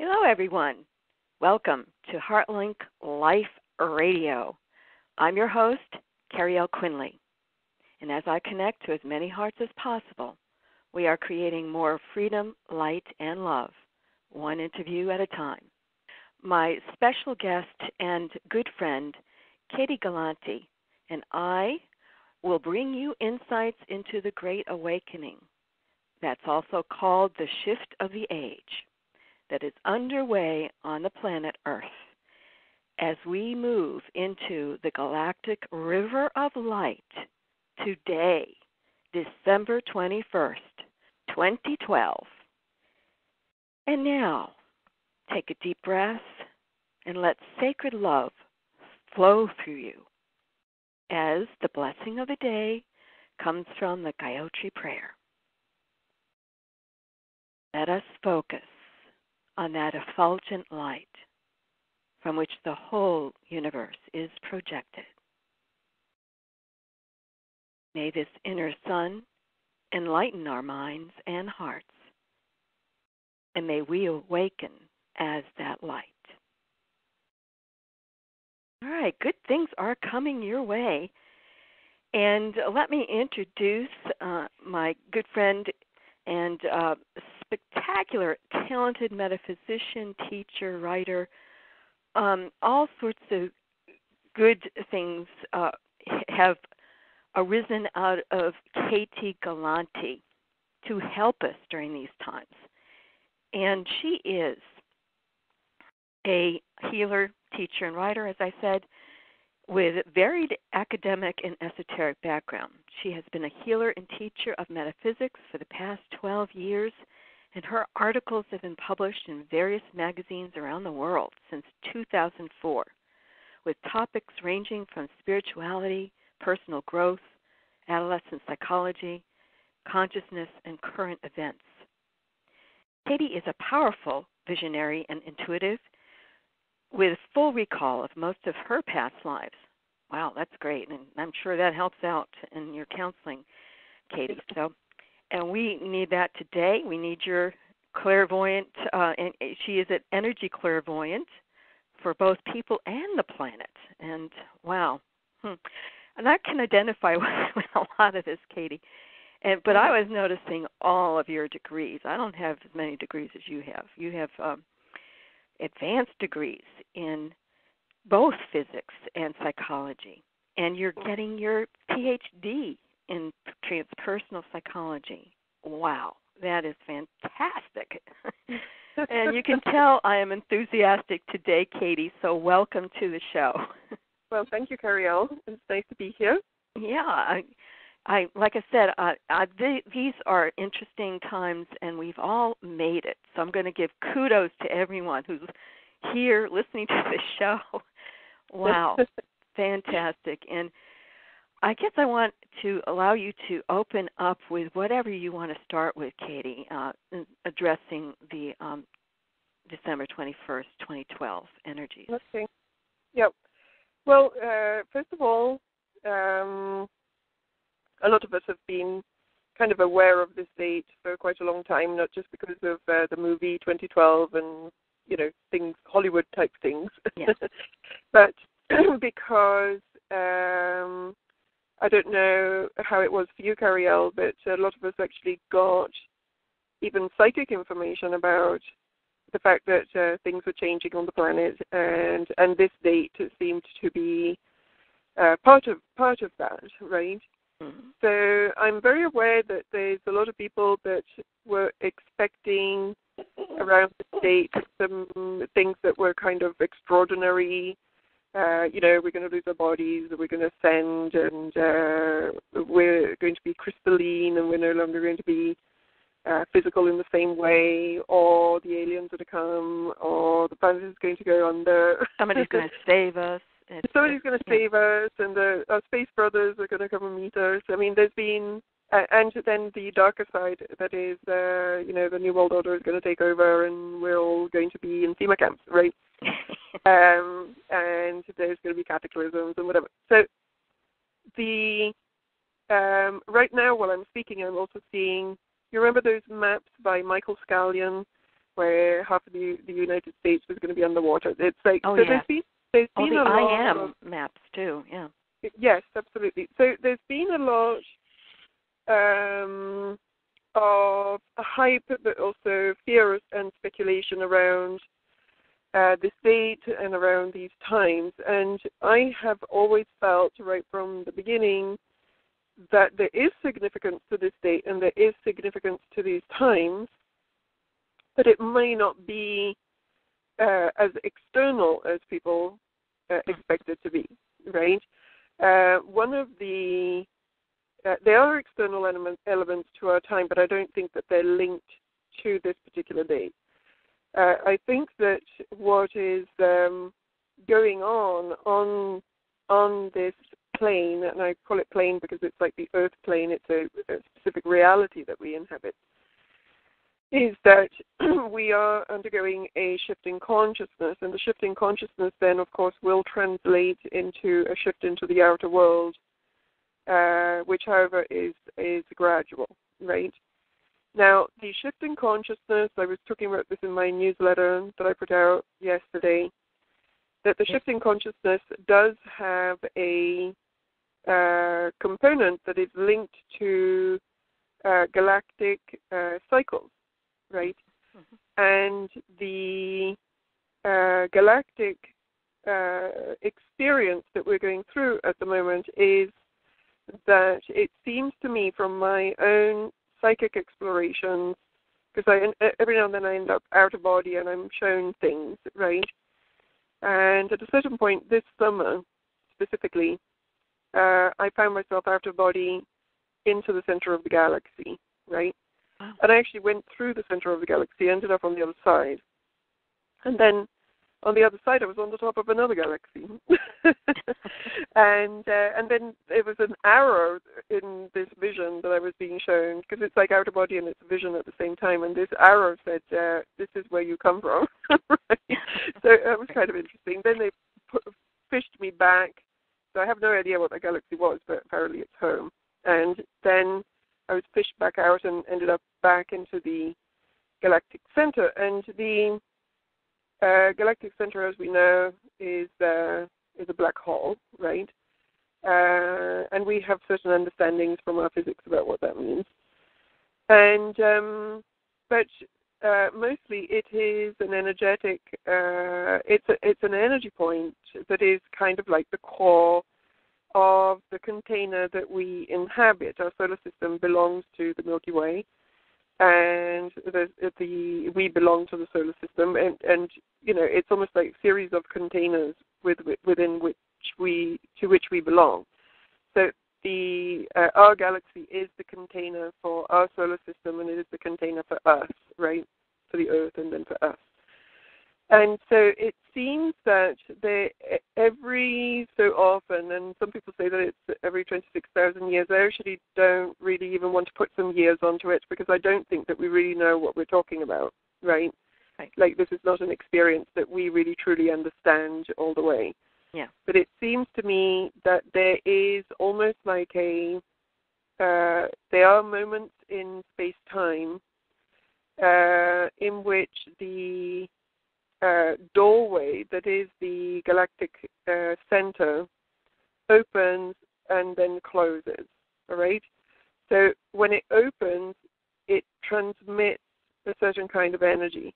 Hello, everyone. Welcome to Heartlink Life Radio. I'm your host, Cariel Quinly. And as I connect to as many hearts as possible, we are creating more freedom, light, and love, one interview at a time. My special guest and good friend, Katie Gallanti, and I will bring you insights into the Great Awakening. That's also called the Shift of the Age, that is underway on the planet Earth as we move into the Galactic River of Light today, December 21st, 2012. And now, take a deep breath and let sacred love flow through you as the blessing of the day comes from the Gayatri prayer. Let us focus on that effulgent light from which the whole universe is projected. May this inner sun enlighten our minds and hearts, and may we awaken as that light. All right, good things are coming your way. And let me introduce my good friend and spectacular, talented metaphysician, teacher, writer. All sorts of good things have arisen out of Katie Gallanti to help us during these times. And she is a healer, teacher, and writer, as I said, with varied academic and esoteric background. She has been a healer and teacher of metaphysics for the past 12 years, and her articles have been published in various magazines around the world since 2004, with topics ranging from spirituality, personal growth, adolescent psychology, consciousness, and current events. Katie is a powerful visionary and intuitive with full recall of most of her past lives. Wow, that's great, and I'm sure that helps out in your counseling, Katie. And we need that today. We need your clairvoyant, and she is an energy clairvoyant for both people and the planet. And wow, and I can identify with a lot of this, Katie. But I was noticing all of your degrees. I don't have as many degrees as you have. You have advanced degrees in both physics and psychology, and you're getting your PhD in transpersonal psychology. Wow, that is fantastic. And you can tell I am enthusiastic today, Katie, so welcome to the show. Well, thank you, Cariel. It's nice to be here. Yeah, I like I said, these are interesting times, and we've all made it. So I'm going to give kudos to everyone who's here listening to this show. Wow, fantastic. And I guess I want to allow you to open up with whatever you want to start with, Katie, addressing the December 21st, 2012 energies. Okay. Yep. Well, first of all, a lot of us have been kind of aware of this date for quite a long time, not just because of the movie 2012 and, things, Hollywood-type things, yes. but because I don't know how it was for you, Cariel, but a lot of us actually got even psychic information about the fact that things were changing on the planet, and this date seemed to be part of that, right? Mm-hmm. So I'm very aware that there's a lot of people that were expecting around this date some things that were kind of extraordinary. We're going to lose our bodies, we're going to ascend, and we're going to be crystalline, and we're no longer going to be physical in the same way, or the aliens are to come, or the planet is going to go under. Somebody's going to save us. Somebody's going to save us, and our space brothers are going to come and meet us. I mean, there's been, and then the darker side, that is, the New World Order is going to take over, and we're all going to be in FEMA camps, right? And there's going to be cataclysms and whatever. So right now, while I'm speaking, I'm also seeing, you remember those maps by Michael Scallion where half of the United States was going to be underwater. It's like there's been the a lot IM of maps too. Yeah. Yes, absolutely. So there's been a lot of hype, but also fear and speculation around this date and around these times. And I have always felt right from the beginning that there is significance to this date and there is significance to these times, but it may not be as external as people expect it to be, right? One of the there are external elements to our time, but I don't think that they're linked to this particular date. I think that what is going on this plane, and I call it plane because it's like the Earth plane, it's a specific reality that we inhabit, is that we are undergoing a shift in consciousness, and the shift in consciousness then, of course, will translate into a shift into the outer world, which, however, is gradual, right? Now, the shift in consciousness, I was talking about this in my newsletter that I put out yesterday, that the shift in consciousness does have a component that is linked to galactic cycles, right? Mm-hmm. And the galactic experience that we're going through at the moment is that it seems to me from my own psychic explorations, because every now and then I end up out of body and I'm shown things, right? And at a certain point this summer, specifically, I found myself out of body into the center of the galaxy, right? Wow. And I actually went through the center of the galaxy, ended up on the other side. And then on the other side, I was on the top of another galaxy. and then there was an arrow in this vision that I was being shown, because it's like out of body and it's a vision at the same time. And this arrow said, this is where you come from. Right? So that was kind of interesting. Then they fished me back. So I have no idea what the galaxy was, but apparently it's home. And then I was fished back out and ended up back into the galactic center. And the galactic center, as we know, is a black hole, right? And we have certain understandings from our physics about what that means. And but mostly it is an energetic. It's an energy point that is kind of like the core of the container that we inhabit. Our solar system belongs to the Milky Way, and we belong to the solar system, and you know, it's almost like a series of containers within which we belong. So our galaxy is the container for our solar system, and it is the container for us, right? For the Earth, and then for us. And so it seems that every so often, and some people say that it's every 26,000 years, I actually don't really even want to put some years onto it, because I don't think that we really know what we're talking about, right? Like, this is not an experience that we really truly understand all the way. Yeah. But it seems to me that there is almost like there are moments in space-time in which the doorway that is the galactic center opens and then closes, all right? So when it opens, it transmits a certain kind of energy.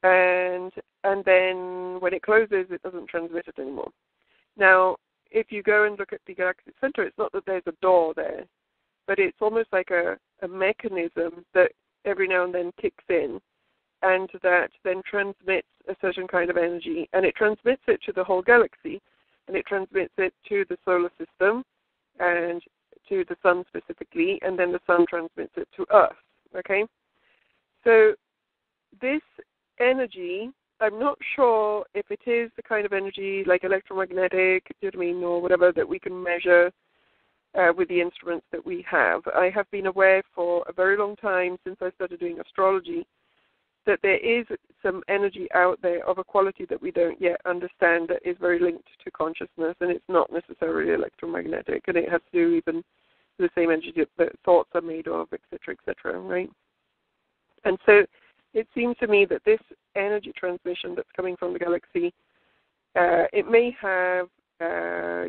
And then when it closes, it doesn't transmit it anymore. Now, if you go and look at the galactic center, it's not that there's a door there, but it's almost like a mechanism that every now and then kicks in, and that then transmits a certain kind of energy, and it transmits it to the whole galaxy, and it transmits it to the solar system, and to the sun specifically, and then the sun transmits it to us, okay? So this energy, I'm not sure if it is the kind of energy like electromagnetic, you know what I mean, or whatever that we can measure with the instruments that we have. I have been aware for a very long time, since I started doing astrology, that there is some energy out there of a quality that we don't yet understand that is very linked to consciousness, and it's not necessarily electromagnetic, and it has to do even with the same energy that thoughts are made of, et cetera, right? And so it seems to me that this energy transmission that's coming from the galaxy, it may have, a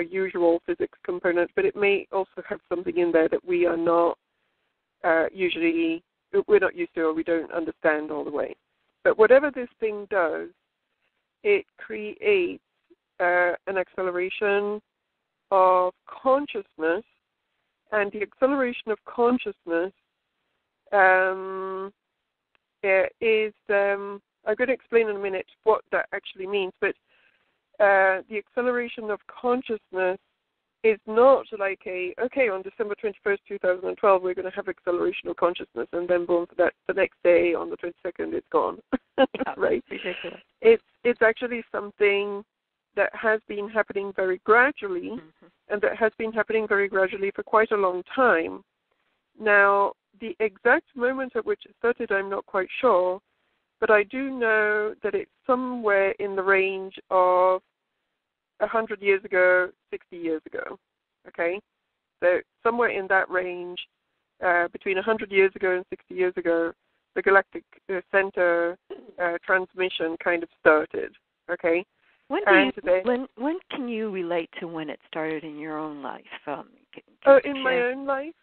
usual physics component, but it may also have something in there that we are not we're not used to or we don't understand all the way. But whatever this thing does, it creates an acceleration of consciousness, and the acceleration of consciousness is, I'm going to explain in a minute what that actually means, but the acceleration of consciousness is not like on December 21st, 2012, we're going to have acceleration of consciousness, and then boom, the next day on the 22nd, it's gone. Right? Ridiculous. It's actually something that has been happening very gradually, and that has been happening very gradually for quite a long time. Now, the exact moment at which it started, I'm not quite sure, but I do know that it's somewhere in the range of 100 years ago, 60 years ago, okay? So somewhere in that range, between 100 years ago and 60 years ago, the Galactic Center transmission kind of started, okay? When can you relate to when it started in your own life? In my own life?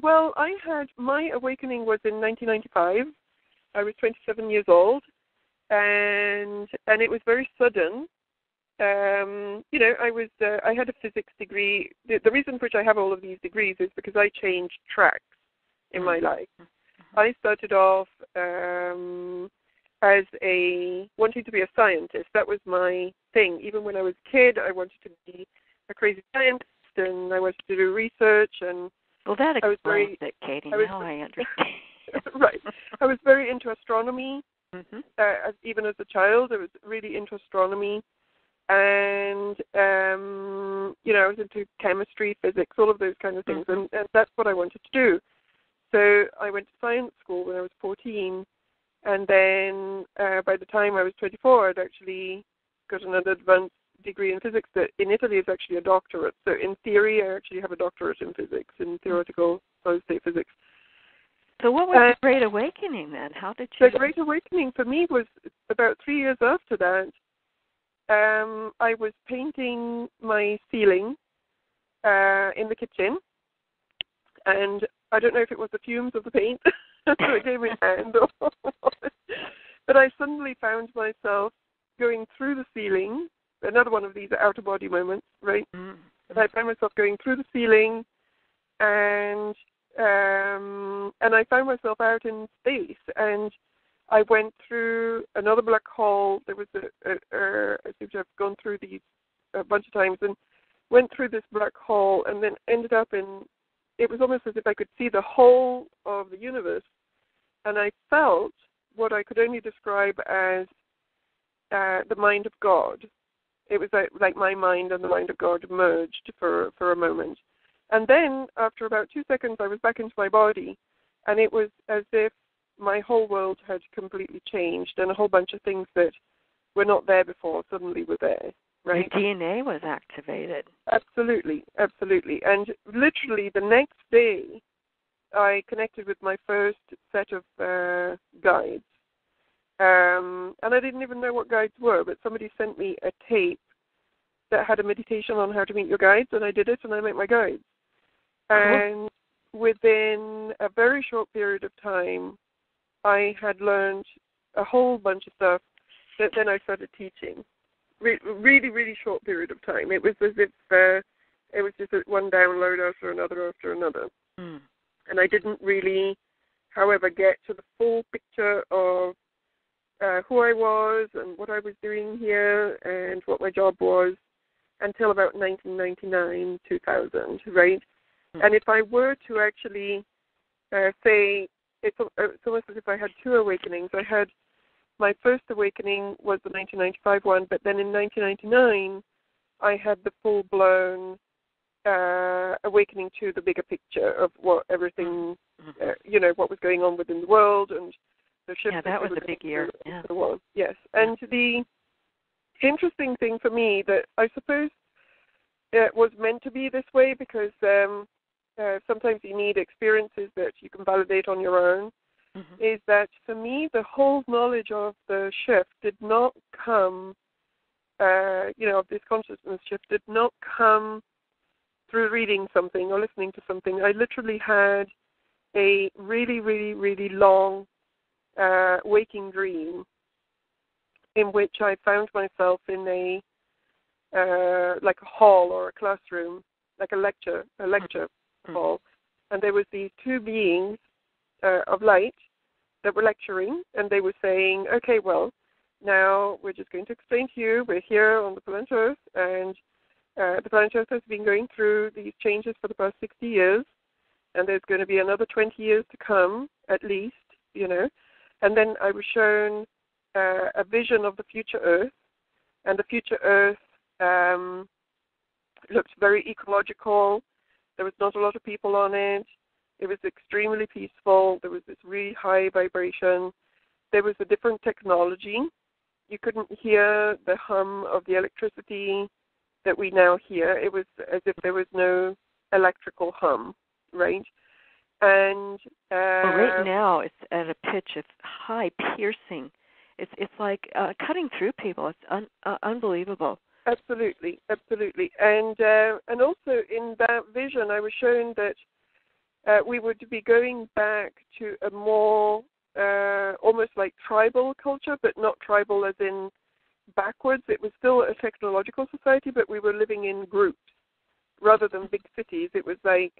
Well, I had, my awakening was in 1995. I was 27 years old, and it was very sudden. I had a physics degree. The reason for which I have all of these degrees is because I changed tracks in my life. I started off as wanting to be a scientist. That was my thing. Even when I was a kid, I wanted to be a crazy scientist, and I wanted to do research. And well, that explains it, Katie. Now I understand. Right. I was very into astronomy. Even as a child, I was really into astronomy. And, I was into chemistry, physics, all of those kind of things. And that's what I wanted to do. So I went to science school when I was 14. And then by the time I was 24, I'd actually got an advanced degree in physics that in Italy is actually a doctorate. So in theory, I actually have a doctorate in physics, in theoretical solid-state physics. So what was the Great Awakening then? How did you... The Great Awakening for me was about 3 years after that. I was painting my ceiling in the kitchen, and I don't know if it was the fumes of the paint so it gave me a hand, but I suddenly found myself going through the ceiling, another one of these out-of-body moments, right? But I found myself going through the ceiling, and I found myself out in space, and I went through another black hole. There was I seem to have gone through these a bunch of times, and went through this black hole, and then ended up in, it was almost as if I could see the whole of the universe, and I felt what I could only describe as the mind of God. It was like my mind and the mind of God merged for a moment. And then, after about 2 seconds, I was back into my body, and it was as if my whole world had completely changed, and a whole bunch of things that were not there before suddenly were there, right? Your DNA was activated. Absolutely, absolutely. And literally the next day, I connected with my first set of guides. And I didn't even know what guides were, but somebody sent me a tape that had a meditation on how to meet your guides, and I did it, and I met my guides. And within a very short period of time, I had learned a whole bunch of stuff that then I started teaching. Really, really short period of time. It was as if it was just one download after another. And I didn't really, however, get to the full picture of who I was and what I was doing here and what my job was until about 1999, 2000, right? And if I were to actually say, it's almost as if I had two awakenings. I had, my first awakening was the 1995 one, but then in 1999, I had the full-blown awakening to the bigger picture of what everything, what was going on within the world and the shift. Yeah, that was a big year. Yeah. Yes, and the interesting thing for me that I suppose it was meant to be this way because sometimes you need experiences that you can validate on your own. is that for me, the whole knowledge of the shift did not come, of this consciousness shift did not come through reading something or listening to something. I literally had a really, really, really long waking dream in which I found myself in a like a hall or a classroom, like a lecture hall, and there was these two beings of light that were lecturing, and they were saying, okay, well, now we're just going to explain to you, we're here on the planet Earth, and the planet Earth has been going through these changes for the past 60 years, and there's going to be another 20 years to come, at least, And then I was shown a vision of the future Earth, and the future Earth looked very ecological. There was not a lot of people on it. It was extremely peaceful. There was this really high vibration. There was a different technology. You couldn't hear the hum of the electricity that we now hear. It was as if there was no electrical hum, right? And right now it's at a pitch of high piercing. It's like cutting through people. It's unbelievable. Absolutely. And also in that vision, I was shown that we would be going back to a more almost like tribal culture, but not tribal as in backwards. It was still a technological society, but we were living in groups rather than big cities. It was like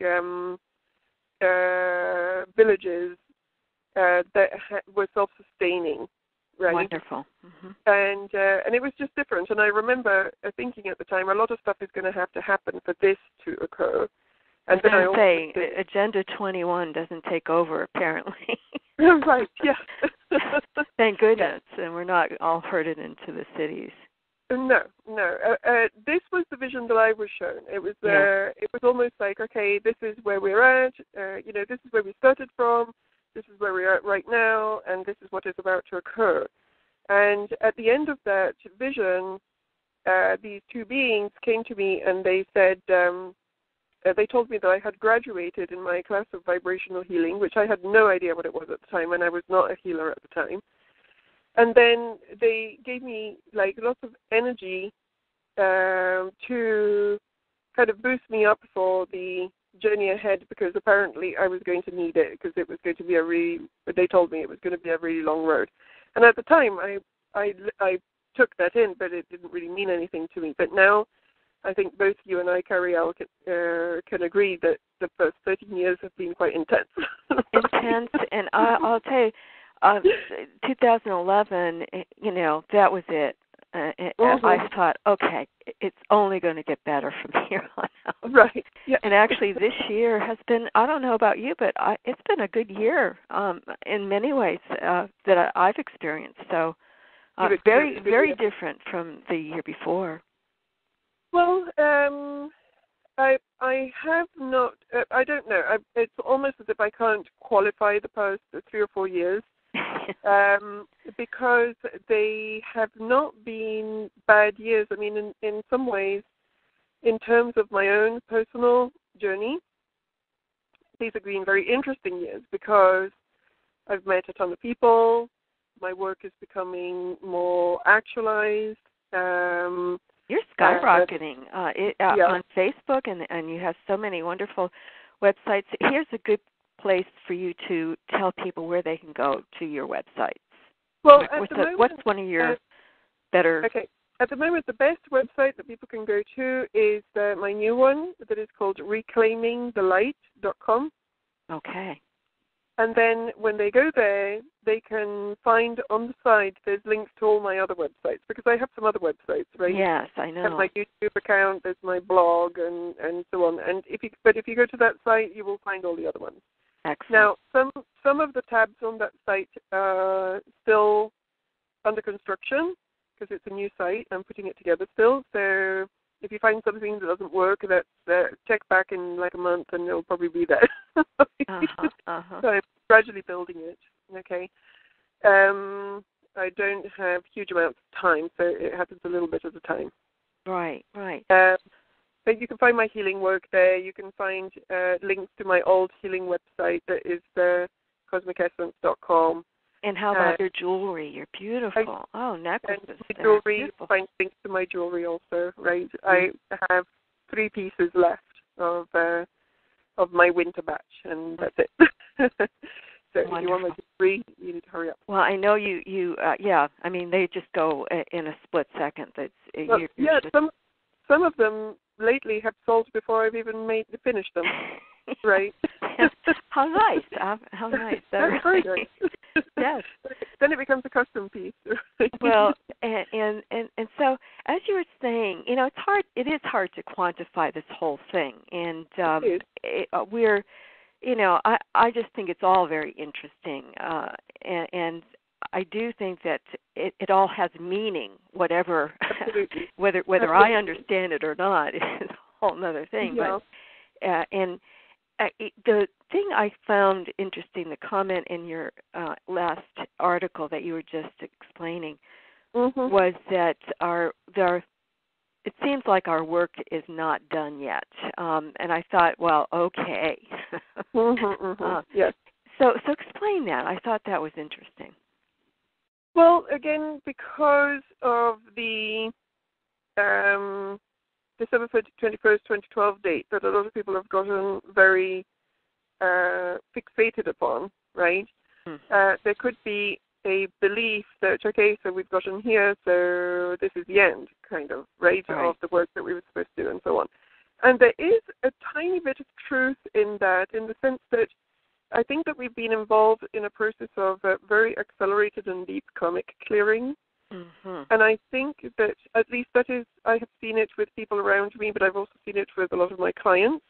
villages that were self-sustaining. Right. Wonderful. And it was just different. And I remember thinking at the time, a lot of stuff is going to happen for this to occur. And then I say Agenda 21 doesn't take over, apparently. Right. Yeah. Thank goodness, and we're not all herded into the cities. No. This was the vision that I was shown. It was it was almost like, okay, this is where we're at. This is where we started from. This is where we are at right now, and this is what is about to occur. And at the end of that vision, these two beings came to me and they said, they told me that I had graduated in my class of vibrational healing, which I had no idea what it was at the time, and I was not a healer at the time. And then they gave me like lots of energy to kind of boost me up for the journey ahead, because apparently I was going to need it, because it was going to be they told me it was going to be a really long road. And at the time I took that in, but it didn't really mean anything to me. But now I think both you and I, Cariel, can agree that the first 13 years have been quite intense. Intense, and I'll tell you, 2011, that was it. I thought, okay, it's only going to get better from here on out. Right. Yeah. And actually, this year has been, I don't know about you, but it's been a good year in many ways that I've experienced. So very, very different from the year before. Well, I have not, I don't know. It's almost as if I can't qualify the past 3 or 4 years. Because they have not been bad years. I mean, in some ways, in terms of my own personal journey, these have been very interesting years, because I've met a ton of people. My work is becoming more actualized. You're skyrocketing on Facebook, and you have so many wonderful websites. Here's a good place for you to tell people where they can go to your websites. Well, what's one of your better... Okay. At the moment, the best website that people can go to is my new one that is called reclaimingthelight.com. Okay. And then when they go there, they can find on the side, there's links to all my other websites, because I have some other websites, right? Yes, I know. I have my YouTube account, there's my blog, and so on. And if you go to that site, you will find all the other ones. Excellent. Now, some of the tabs on that site are still under construction, because it's a new site. I'm putting it together still. So if you find something that doesn't work, check back in like a month, and it'll probably be there. So I'm gradually building it. Okay. I don't have huge amounts of time, so it happens a little bit at a time. Right. But you can find my healing work there. You can find links to my old healing website that is cosmicessence.com. And how about your jewelry? You're beautiful. Necklaces. And the jewelry, find links to my jewelry also, right? I have 3 pieces left of my winter batch, and that's it. So wonderful. if you want my jewelry, you need to hurry up. Well, I know you yeah, I mean, they just go in a split second. Some of them lately have sold before I've even finished them, right? How nice. How nice. That's very nice. Yes. Then it becomes a custom piece. Right? Well, and so as you were saying, it is hard to quantify this whole thing, and we're, I just think it's all very interesting, and I do think that it all has meaning, whatever, whether Absolutely. I understand it or not is a whole other thing. Yeah. But the thing I found interesting, the comment in your last article that you were just explaining, was that it seems like our work is not done yet. And I thought, well, okay. Yes. So explain that. I thought that was interesting. Well, again, because of the December 21st, 2012 date that a lot of people have gotten very fixated upon, right? There could be a belief that, okay, so we've gotten here, so this is the end, kind of, right, of the work that we were supposed to do and so on. And there is a tiny bit of truth in that, in the sense that I think that we've been involved in a process of very accelerated and deep karmic clearing. And I think that, at least that is, I have seen it with people around me, but I've also seen it with a lot of my clients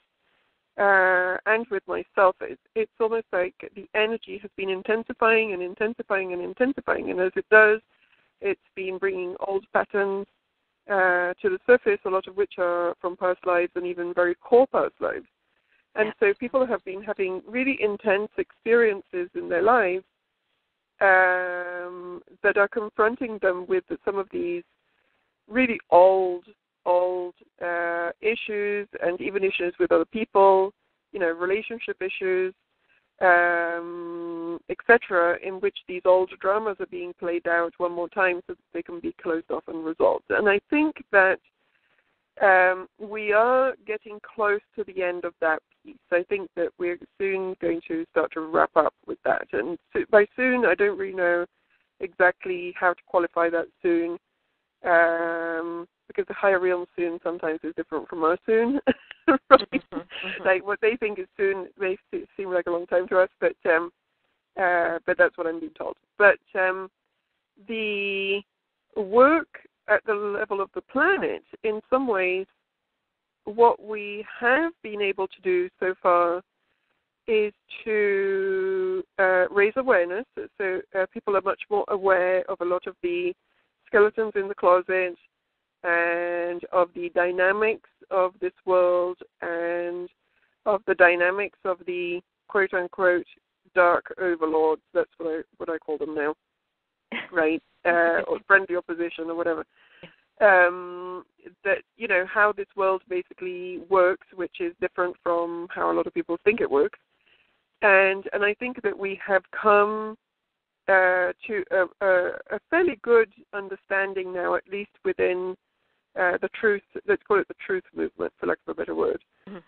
and with myself. It's almost like the energy has been intensifying and intensifying and intensifying. And as it does, it's been bringing old patterns to the surface, a lot of which are from past lives and even very core past lives. And so people have been having really intense experiences in their lives that are confronting them with some of these really old issues, and even issues with other people, relationship issues, etc., in which these old dramas are being played out one more time so that they can be closed off and resolved. And I think that we are getting close to the end of that piece. I think that we're soon going to start to wrap up with that. And by soon, I don't really know exactly how to qualify that soon, because the higher realm soon sometimes is different from our soon. Right? Like what they think is soon may seem like a long time to us, but that's what I'm being told. But the work at the level of the planet, in some ways, what we have been able to do so far is to raise awareness. So people are much more aware of a lot of the skeletons in the closet and of the dynamics of this world and of the dynamics of the quote-unquote dark overlords. That's what I call them now, right? Or friendly opposition or whatever. That, how this world basically works, which is different from how a lot of people think it works. And I think that we have come to a fairly good understanding now, at least within the truth, let's call it the truth movement, for lack of a better word,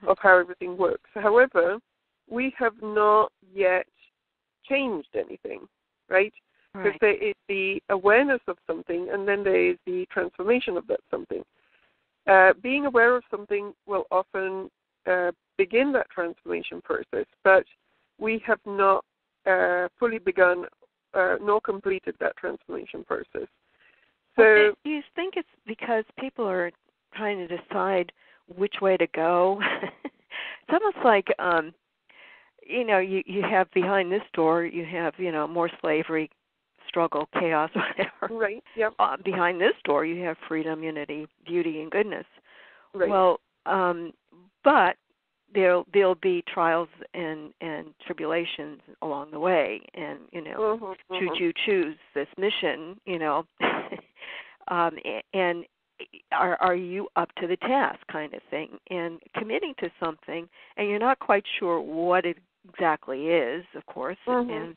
of how everything works. However, we have not yet changed anything, right? Because there is the awareness of something, and then there is the transformation of that something. Being aware of something will often begin that transformation process, but we have not fully begun nor completed that transformation process. So, do you think it's because people are trying to decide which way to go? It's almost like, you have behind this door, you have, more slavery, struggle, chaos, whatever. Right, yep. Behind this door, you have freedom, unity, beauty, and goodness. Right. Well, but there'll be trials and tribulations along the way, and should you choose this mission, and are you up to the task, kind of thing, and committing to something, and you're not quite sure what exactly is, of course, and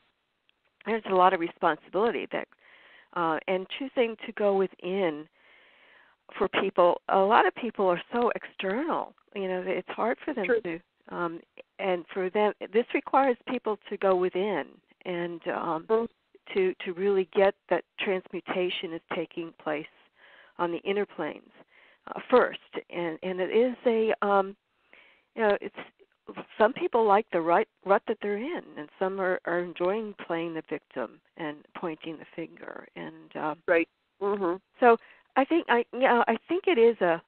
there's a lot of responsibility that, and choosing to go within for people. A lot of people are so external. It's hard for them to, and for them, this requires people to go within and to really get that transmutation is taking place on the inner planes first, and it is it's some people like the rut that they're in, and some are enjoying playing the victim and pointing the finger, and right. So I think it is a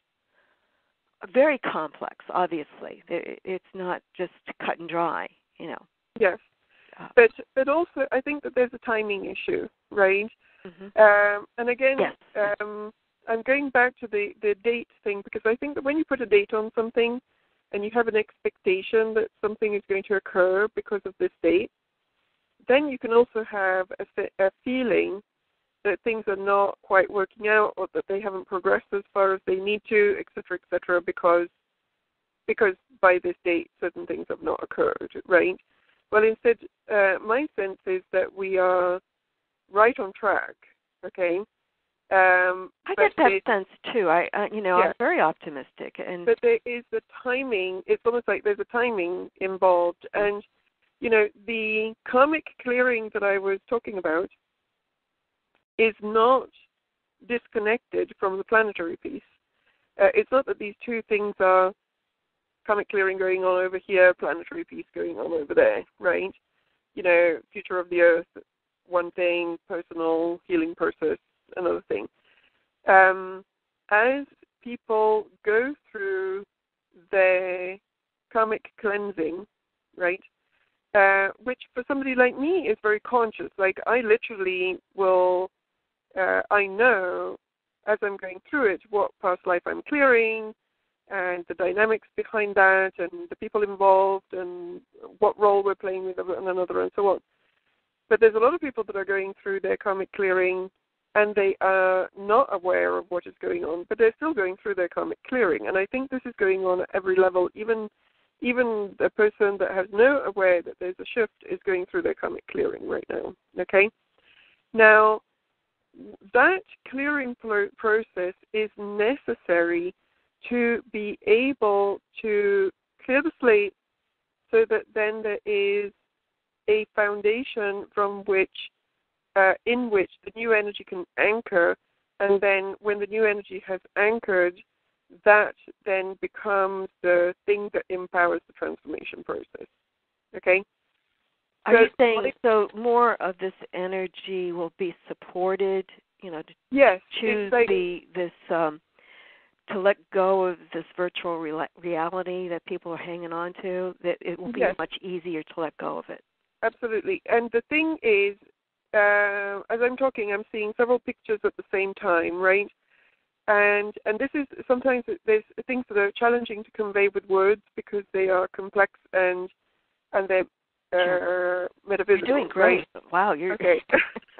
very complex. Obviously, it's not just cut and dry. Yes, but also I think that there's a timing issue, right? And again, yes. I'm going back to the date thing, because I think that when you put a date on something and you have an expectation that something is going to occur because of this date, then you can also have a feeling that things are not quite working out, or that they haven't progressed as far as they need to, et cetera, because by this date certain things have not occurred, right? Well, instead, my sense is that we are right on track, okay? I get that sense too. I'm very optimistic, but there is the timing. It's almost like there's a timing involved, and the karmic clearing that I was talking about is not disconnected from the planetary piece. It's not that these two things are karmic clearing going on over here, planetary piece going on over there, right? Future of the Earth, one thing, personal healing process, another thing. As people go through their karmic cleansing, right, which for somebody like me is very conscious. Like, I literally will, I know as I'm going through it what past life I'm clearing, and the dynamics behind that, and the people involved, and what role we're playing with one another, and so on. But there's a lot of people that are going through their karmic clearing, and they are not aware of what is going on, but they're still going through their karmic clearing. And I think this is going on at every level. Even the person that has no aware that there's a shift is going through their karmic clearing right now, okay? Now, that clearing process is necessary to be able to clear the slate, so that then there is a foundation from which, in which the new energy can anchor, and then when the new energy has anchored, that then becomes the thing that empowers the transformation process. Okay? Are you saying so more of this energy will be supported, to choose to let go of this virtual reality that people are hanging on to, that it will be much easier to let go of it? Absolutely. And the thing is, as I'm talking, I'm seeing several pictures at the same time, right? And this is, sometimes there's things that are challenging to convey with words because they are complex and they're metaphysical. You're doing great. Right? Wow, you're okay.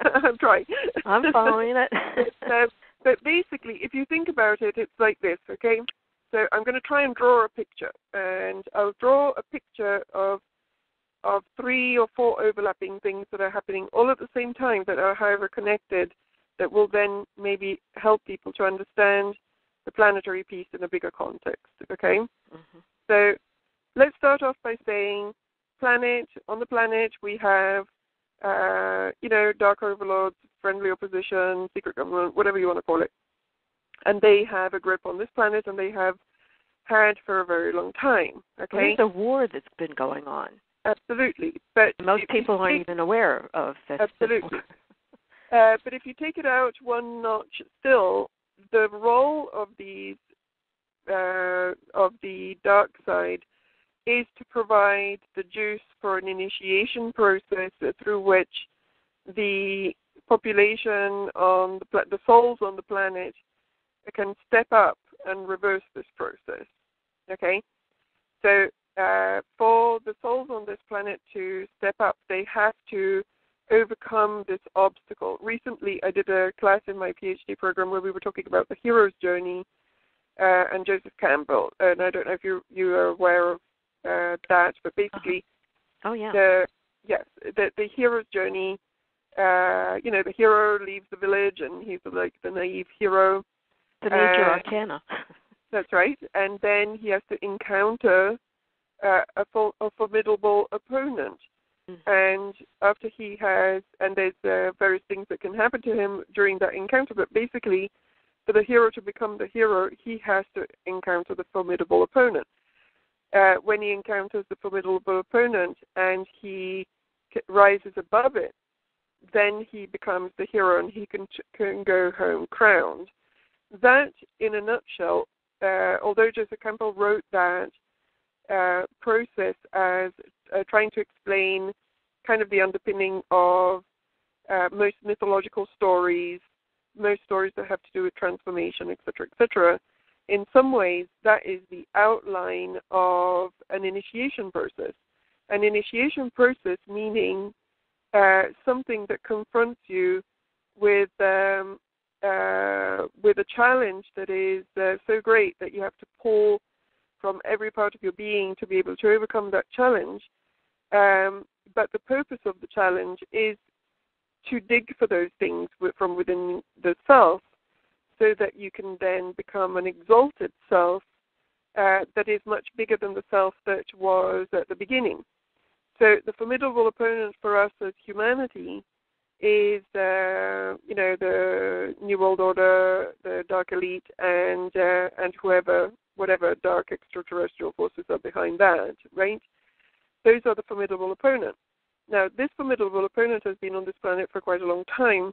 I'm trying. I'm following it. But basically, if you think about it, it's like this, okay? So I'm going to try and draw a picture, and I'll draw a picture of 3 or 4 overlapping things that are happening all at the same time that are, however, connected, that will then maybe help people to understand the planetary piece in a bigger context, okay? Mm-hmm. So let's start off by saying on the planet we have, dark overlords, friendly opposition, secret government, whatever you want to call it. And they have a grip on this planet, and they have had for a very long time, okay? Well, there's a war that's been going on. Absolutely. But most people aren't even aware of this. Absolutely. But if you take it out one notch still, the role of the dark side is to provide the juice for an initiation process through which the population on the souls on the planet can step up and reverse this process. Okay? So for the souls on this planet to step up, they have to overcome this obstacle. Recently, I did a class in my PhD program where we were talking about the hero's journey and Joseph Campbell. And I don't know if you are aware of that, but basically Oh, yeah. The hero's journey. The hero leaves the village, and he's like the naive hero. The major arcana. That's right. And then he has to encounter a formidable opponent. Mm-hmm. And after he has, and there's various things that can happen to him during that encounter, but basically, for the hero to become the hero, he has to encounter the formidable opponent. When he encounters the formidable opponent and he rises above it, then he becomes the hero and he can go home crowned. That, in a nutshell, although Joseph Campbell wrote that process as trying to explain kind of the underpinning of most mythological stories, most stories that have to do with transformation, etc., etc., in some ways that is the outline of an initiation process. An initiation process meaning something that confronts you with a challenge that is so great that you have to pull from every part of your being to be able to overcome that challenge. But the purpose of the challenge is to dig for those things from within the self so that you can then become an exalted self that is much bigger than the self that was at the beginning. So the formidable opponent for us as humanity is, the New World Order, the Dark Elite, and whatever dark extraterrestrial forces are behind that, right? Those are the formidable opponent. Now, this formidable opponent has been on this planet for quite a long time,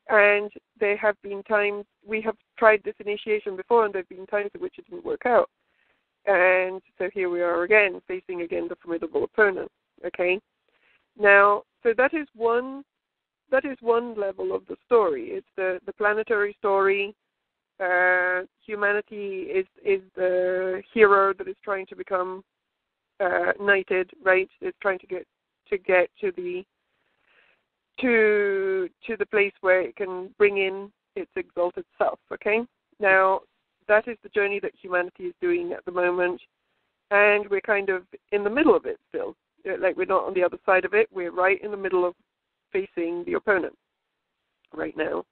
and there have been times, we have tried this initiation before, and there have been times in which it didn't work out. And so here we are again, facing again the formidable opponent, okay? Now, so that is one level of the story. It's the planetary story. Humanity is the hero that is trying to become knighted, right? It's trying to get to the place where it can bring in its exalted self, okay? Now, that is the journey that humanity is doing at the moment, and we're kind of in the middle of it still. Like, we're not on the other side of it. We're right in the middle of facing the opponent right now.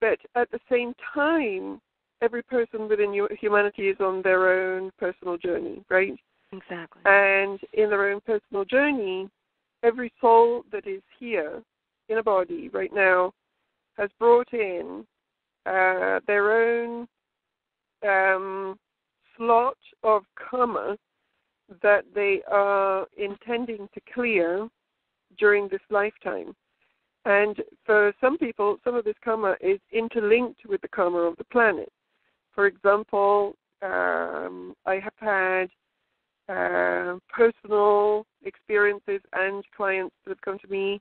But at the same time, every person within humanity is on their own personal journey, right? Exactly. And in their own personal journey, every soul that is here in a body right now has brought in their own slot of karma that they are intending to clear during this lifetime. And for some people, some of this karma is interlinked with the karma of the planet. For example, I have had personal experiences and clients that have come to me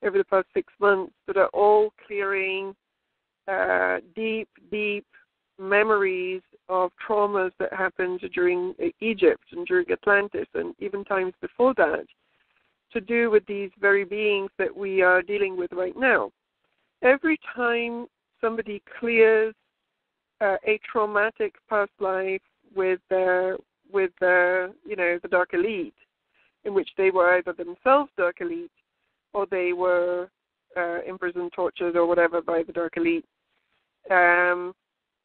over the past 6 months that are all clearing deep, deep memories of traumas that happened during Egypt and during Atlantis and even times before that, to do with these very beings that we are dealing with right now. Every time somebody clears a traumatic past life with the Dark Elite, in which they were either themselves Dark Elite or they were imprisoned, tortured, or whatever by the Dark Elite.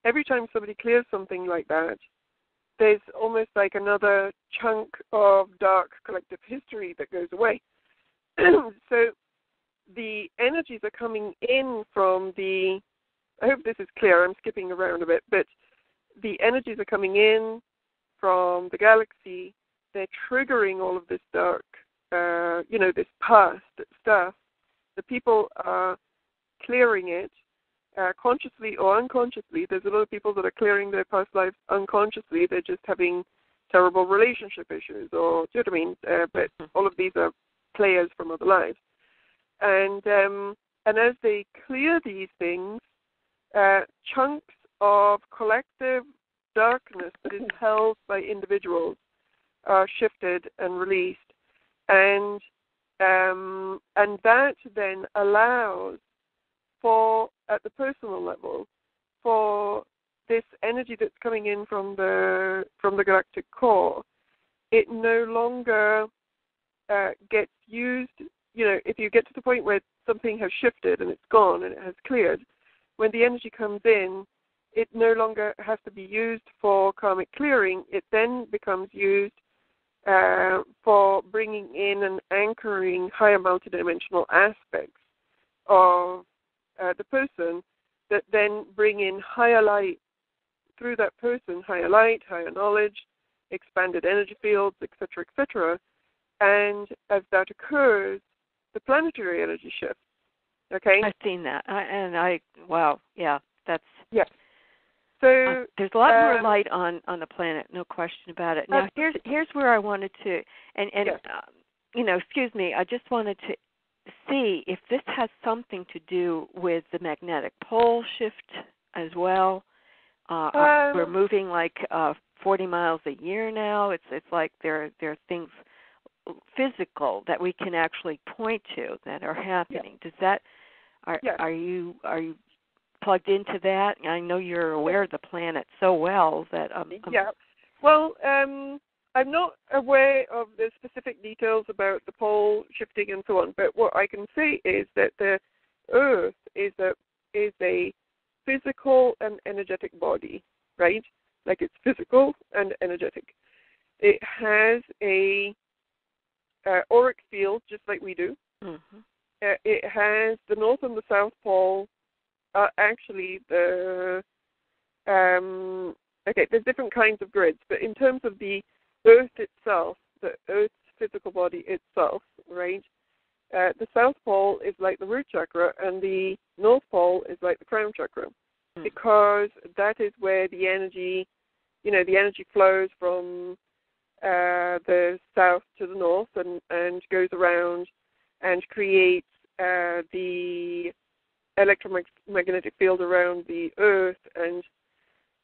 Every time somebody clears something like that, there's almost like another chunk of dark collective history that goes away. So the energies are coming in from the, I hope this is clear, I'm skipping around a bit, but the energies are coming in from the galaxy. They're triggering all of this dark, this past stuff. The people are clearing it consciously or unconsciously. There's a lot of people that are clearing their past lives unconsciously. They're just having terrible relationship issues, or do you know what I mean? But all of these are players from other lives. And as they clear these things, chunks of collective darkness that is held by individuals are shifted and released, and that then allows for, at the personal level, for this energy that's coming in from the galactic core, it no longer gets used. If you get to the point where something has shifted and it's gone and it has cleared, when the energy comes in, it no longer has to be used for karmic clearing. It then becomes used for bringing in and anchoring higher multidimensional aspects of the person that then bring in higher light through that person, higher light, higher knowledge, expanded energy fields, etc., etc. And as that occurs, the planetary energy shifts. Okay? I've seen that. Wow, yeah, that's... Yeah. So there's a lot more light on the planet, no question about it. Now, here's where I wanted to, excuse me, I just wanted to see if this has something to do with the magnetic pole shift as well. We're moving like 40 miles a year now. It's like there are things physical that we can actually point to that are happening. Does that are you plugged into that? I know you're aware of the planet so well that Well, I'm not aware of the specific details about the pole shifting and so on, but what I can say is that the Earth is a physical and energetic body, right? Like it's physical and energetic. It has a auric field, just like we do. Mm-hmm. It has the North and the South Pole. Actually, there's different kinds of grids, but in terms of the Earth itself, the Earth's physical body itself, right? The South Pole is like the root chakra, and the North Pole is like the crown chakra, because that is where the energy, the energy flows from the south to the north and goes around and creates the electromagnetic field around the Earth. And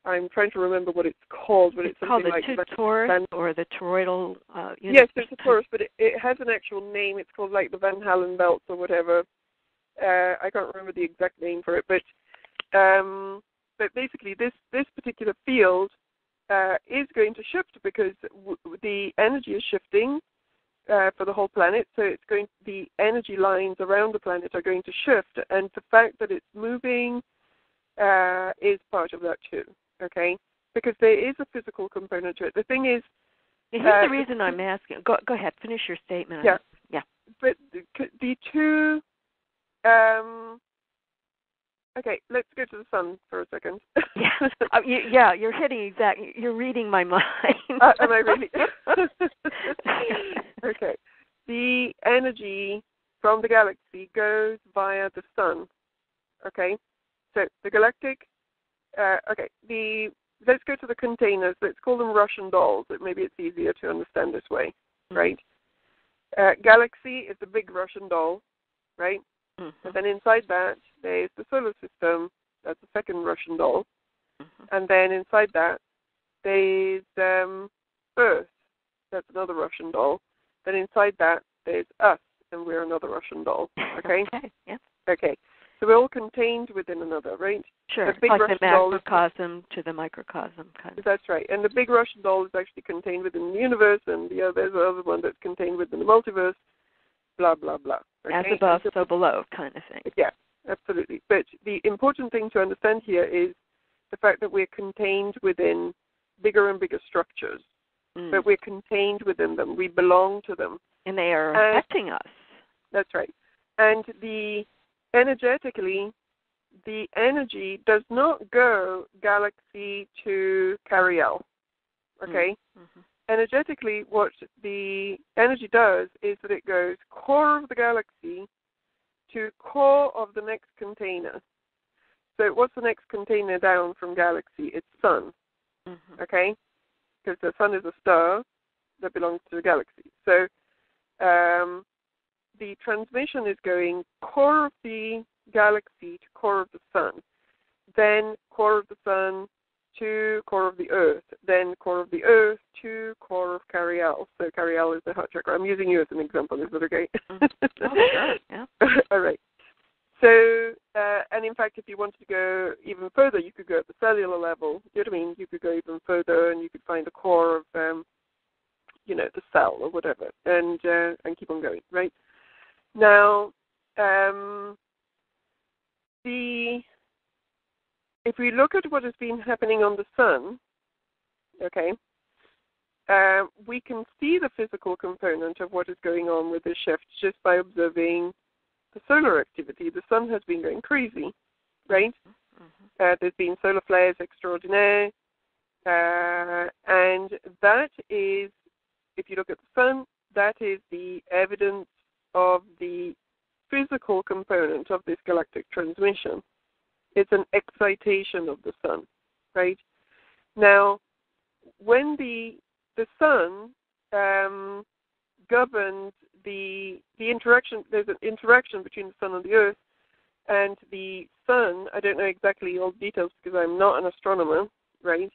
I'm trying to remember what it's called, but it's something like the torus or the toroidal. Yes, it's a torus, but it has an actual name. It's called like the Van Halen belts or whatever. I can't remember the exact name for it, but basically this particular field is going to shift because the energy is shifting for the whole planet. So the energy lines around the planet are going to shift, and the fact that it's moving is part of that too. Okay, because there is a physical component to it. The thing is, here's the reason I'm asking. Go ahead, finish your statement. Yeah. But the two. Okay, let's go to the sun for a second. You're hitting exactly. You're reading my mind. Am I really? Okay. The energy from the galaxy goes via the sun. Okay. So the galactic. Let's go to the containers. Let's call them Russian dolls. Maybe it's easier to understand this way, right? Galaxy is the big Russian doll, right? Mm-hmm. And then inside that, there's the solar system. That's the second Russian doll. Mm-hmm. And then inside that, there's Earth. That's another Russian doll. Then inside that, there's us, and we're another Russian doll. Okay? Okay, yeah. Okay. So we're all contained within another, right? Sure, the big like Russian the macrocosm to the microcosm kind of. That's right. And the big Russian doll is actually contained within the universe, and there's another one that's contained within the multiverse, blah, blah, blah. Okay? As above, so below kind of thing. Yeah, absolutely. But the important thing to understand here is the fact that we're contained within bigger and bigger structures. But we're contained within them. We belong to them. And they are affecting us. That's right. And energetically, the energy does not go galaxy to Cariel. Okay? Mm-hmm. Energetically, what the energy does is that it goes core of the galaxy to core of the next container. So what's the next container down from galaxy? It's sun. Mm-hmm. Okay? Because the sun is a star that belongs to the galaxy. So the transmission is going core of the galaxy to core of the sun, then core of the sun to core of the Earth, then core of the Earth to core of Cariel. So Cariel is the heart chakra. I'm using you as an example. Is that okay? Oh, sure. Yeah. All right. So and in fact, if you wanted to go even further, you could go at the cellular level. You know what I mean? You could go even further, and you could find the core of, the cell or whatever, and keep on going, right? Now, if we look at what has been happening on the sun, okay, we can see the physical component of what is going on with this shift just by observing the solar activity. The sun has been going crazy, right? Mm-hmm. There's been solar flares extraordinaire, and that is, if you look at the sun, that is the evidence of the physical component of this galactic transmission. It's an excitation of the sun, right? Now, when the sun governs the interaction, there's an interaction between the sun and the earth, and the sun, I don't know exactly all the details because I'm not an astronomer, right?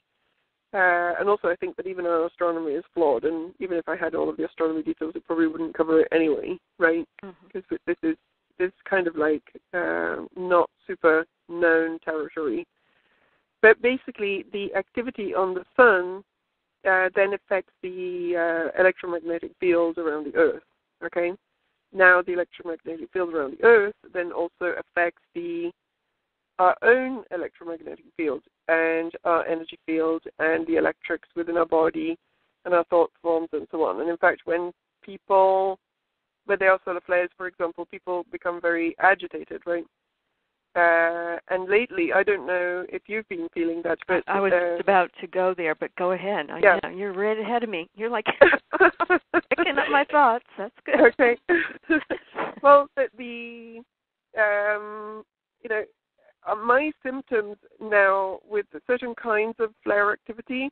And also I think that even our astronomy is flawed, and even if I had all of the astronomy details, it probably wouldn't cover it anyway, right? Because this is kind of like not super known territory. But basically, the activity on the sun then affects the electromagnetic field around the Earth, okay? Now, the electromagnetic field around the Earth then also affects our own electromagnetic field and our energy field and the electrics within our body and our thought forms and so on. And in fact, when there are solar flares, for example, people become very agitated, right? And lately, I don't know if you've been feeling that, but I was about to go there, but go ahead. Yeah. You're right ahead of me. You're like picking up my thoughts. That's good. Okay. Well, my symptoms now with certain kinds of flare activity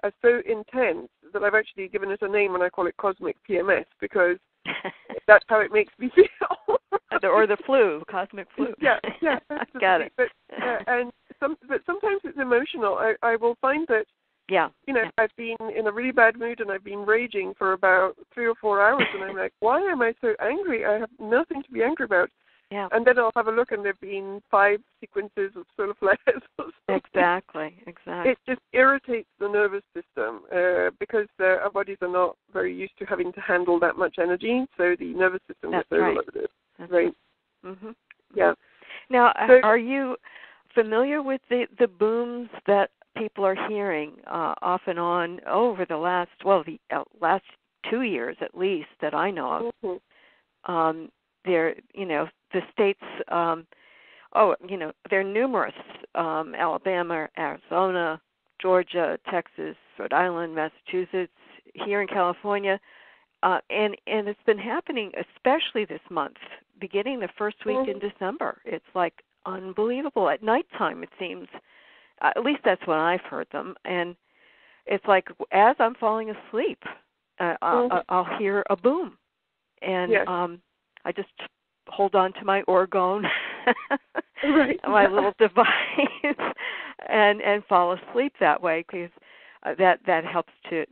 are so intense that I've actually given it a name, and I call it cosmic PMS, because that's how it makes me feel. Or the flu, cosmic flu. Yeah. Got it. But sometimes it's emotional. I will find that, I've been in a really bad mood and I've been raging for about 3 or 4 hours, and I'm like, why am I so angry? I have nothing to be angry about. Yeah. And then I'll have a look, and there've been 5 sequences of solar flares or something. Exactly. It just irritates the nervous system because our bodies are not very used to having to handle that much energy, so the nervous system gets overloaded. That's right. Mm-hmm. Yeah. Now, are you familiar with the booms that people are hearing off and on over the last 2 years at least that I know of? Mm-hmm. The states, they're numerous, Alabama, Arizona, Georgia, Texas, Rhode Island, Massachusetts, here in California, and it's been happening especially this month, beginning the first week in December. It's like unbelievable. At nighttime, it seems. At least that's when I've heard them. And it's like as I'm falling asleep, I'll hear a boom. And I just hold on to my orgone, my little device, and fall asleep that way, because that helps to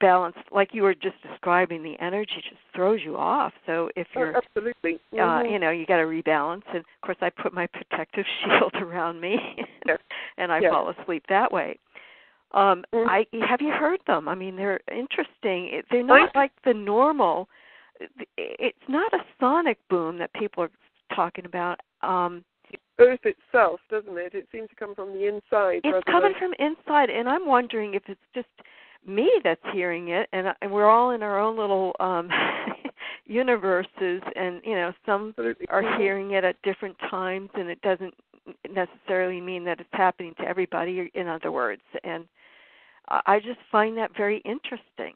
balance, like you were just describing. The energy just throws you off. So if you're absolutely, you got to rebalance. And of course, I put my protective shield around me, and I fall asleep that way. Have you heard them? I mean, they're interesting. They're not like the normal. It's not a sonic boom that people are talking about. Earth itself, doesn't it? It seems to come from the inside. It's coming from inside, and I'm wondering if it's just me that's hearing it, and we're all in our own little universes, and some are hearing it at different times, and it doesn't necessarily mean that it's happening to everybody, in other words. And I just find that very interesting.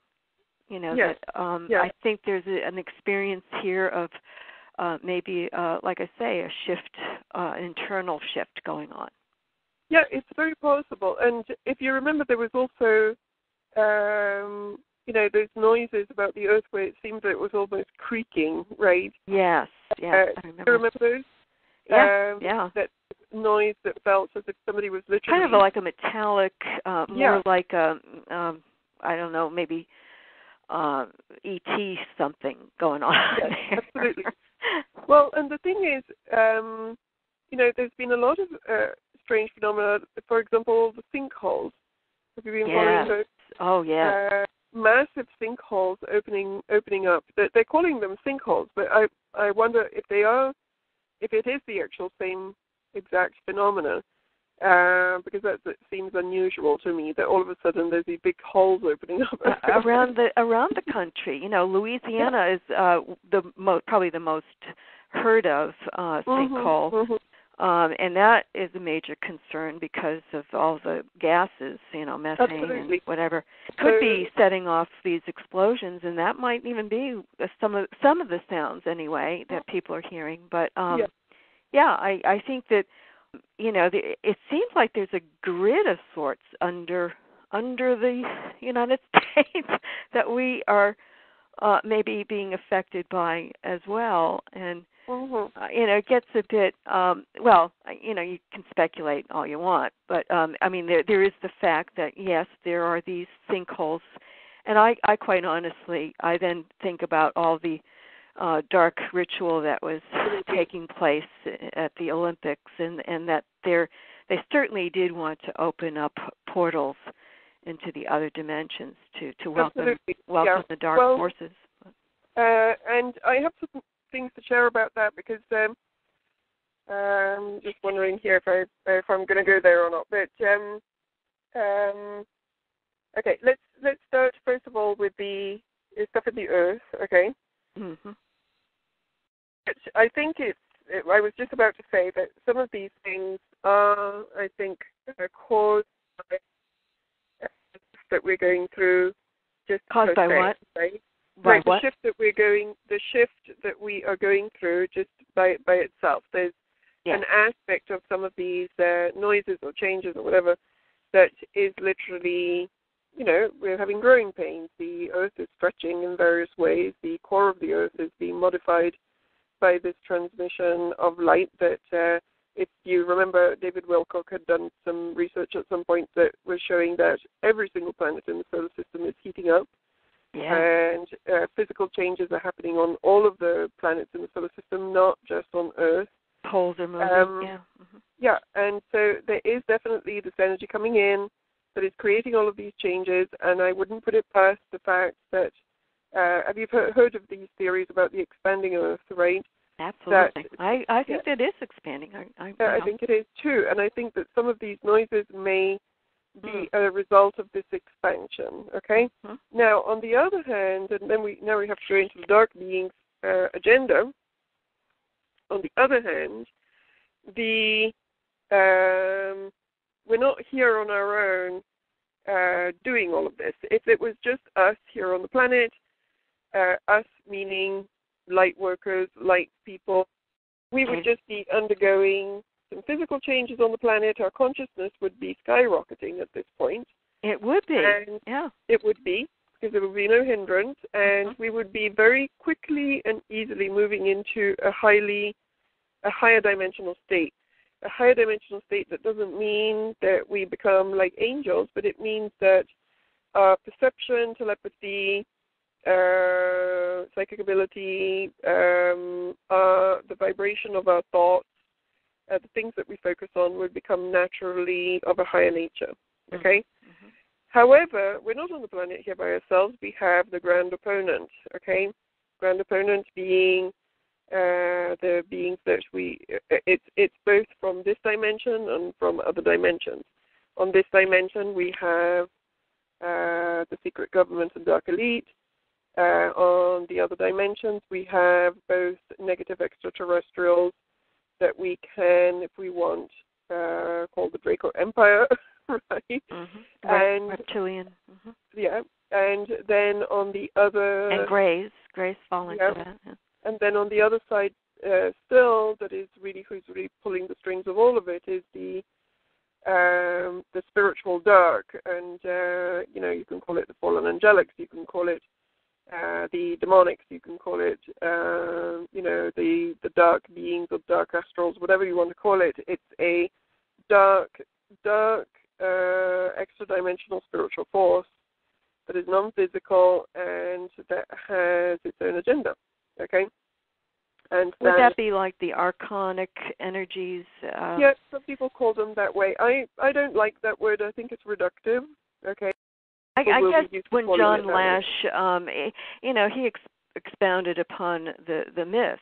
I think there's an experience here of maybe, like I say, a shift, internal shift going on. Yeah, it's very possible. And if you remember, there was also, those noises about the Earth where it seemed that it was almost creaking, right? Yes, I remember. Do you remember those? Yeah. That noise that felt as if somebody was literally... Kind of like a metallic, more like a, I don't know, maybe... E.T. something going on. Yes, absolutely. Well, and the thing is, there's been a lot of strange phenomena. For example, the sinkholes. Have you been following those? Oh, yeah. Massive sinkholes opening up. They're calling them sinkholes, but I wonder if it is the actual same exact phenomena, because that seems unusual to me, that all of a sudden there's these big holes opening up around the country. Louisiana is probably the most heard of sinkhole. Mm-hmm. And that is a major concern because of all the gases, methane Absolutely. and whatever. Could be setting off these explosions, and that might even be some of the sounds anyway that people are hearing. But I think that it seems like there's a grid of sorts under the United States that we are maybe being affected by as well, and. It gets a bit, you can speculate all you want, but, there is the fact that, yes, there are these sinkholes, and I quite honestly, I then think about all the dark ritual that was taking place at the Olympics, and that they certainly did want to open up portals into the other dimensions to welcome the dark forces. And I have some things to share about that, because just wondering here if I'm going to go there or not. But okay, let's start first of all with the stuff in the Earth. Okay. Mm-hmm. I think I was just about to say that some of these things are, I think, caused by that we're going through. Just caused by what? Right? By the shift that we are going through just by itself. There's an aspect of some of these noises or changes or whatever that is literally, we're having growing pains. The Earth is stretching in various ways. The core of the Earth is being modified by this transmission of light that, if you remember, David Wilcock had done some research at some point that was showing that every single planet in the solar system is heating up. Yeah. And physical changes are happening on all of the planets in the solar system, not just on Earth. Poles are moving, Yeah, and so there is definitely this energy coming in that is creating all of these changes, and I wouldn't put it past the fact that, have you heard of these theories about the expanding Earth, right? Absolutely. I think that is expanding. I think it is too, and I think that some of these noises may be a result of this expansion, okay? Mm-hmm. Now, on the other hand, and then we have to go into the dark beings agenda. On the other hand, we're not here on our own doing all of this. If it was just us here on the planet, us meaning light workers, light people, we would just be undergoing some physical changes on the planet. Our consciousness would be skyrocketing at this point. It would be, It would be, because there would be no hindrance, and we would be very quickly and easily moving into a higher dimensional state. A higher dimensional state that doesn't mean that we become like angels, but it means that our perception, telepathy, psychic ability, the vibration of our thoughts, the things that we focus on would become naturally of a higher nature, okay? Mm-hmm. However, we're not on the planet here by ourselves. We have the grand opponent, okay? Grand opponent being the beings that it's both from this dimension and from other dimensions. On this dimension, we have the secret government and dark elite. On the other dimensions, we have both negative extraterrestrials that we can, if we want, call the Draco Empire, right? Mm-hmm. And reptilian. Mm-hmm. Yeah, and then on the other... And Greys fall into that. Yeah. And then on the other side, still, that is really who's really pulling the strings of all of it is the spiritual dark, and you can call it the fallen angelics, you can call it the demonics, you can call it the dark beings or dark astrals, whatever you want to call it. It's a dark extra-dimensional spiritual force that is non-physical and that has its own agenda. Okay, And would that be like the archonic energies? Yes, some people call them that way. I don't like that word. I think it's reductive. Okay. I guess when John Lash, he expounded upon the myths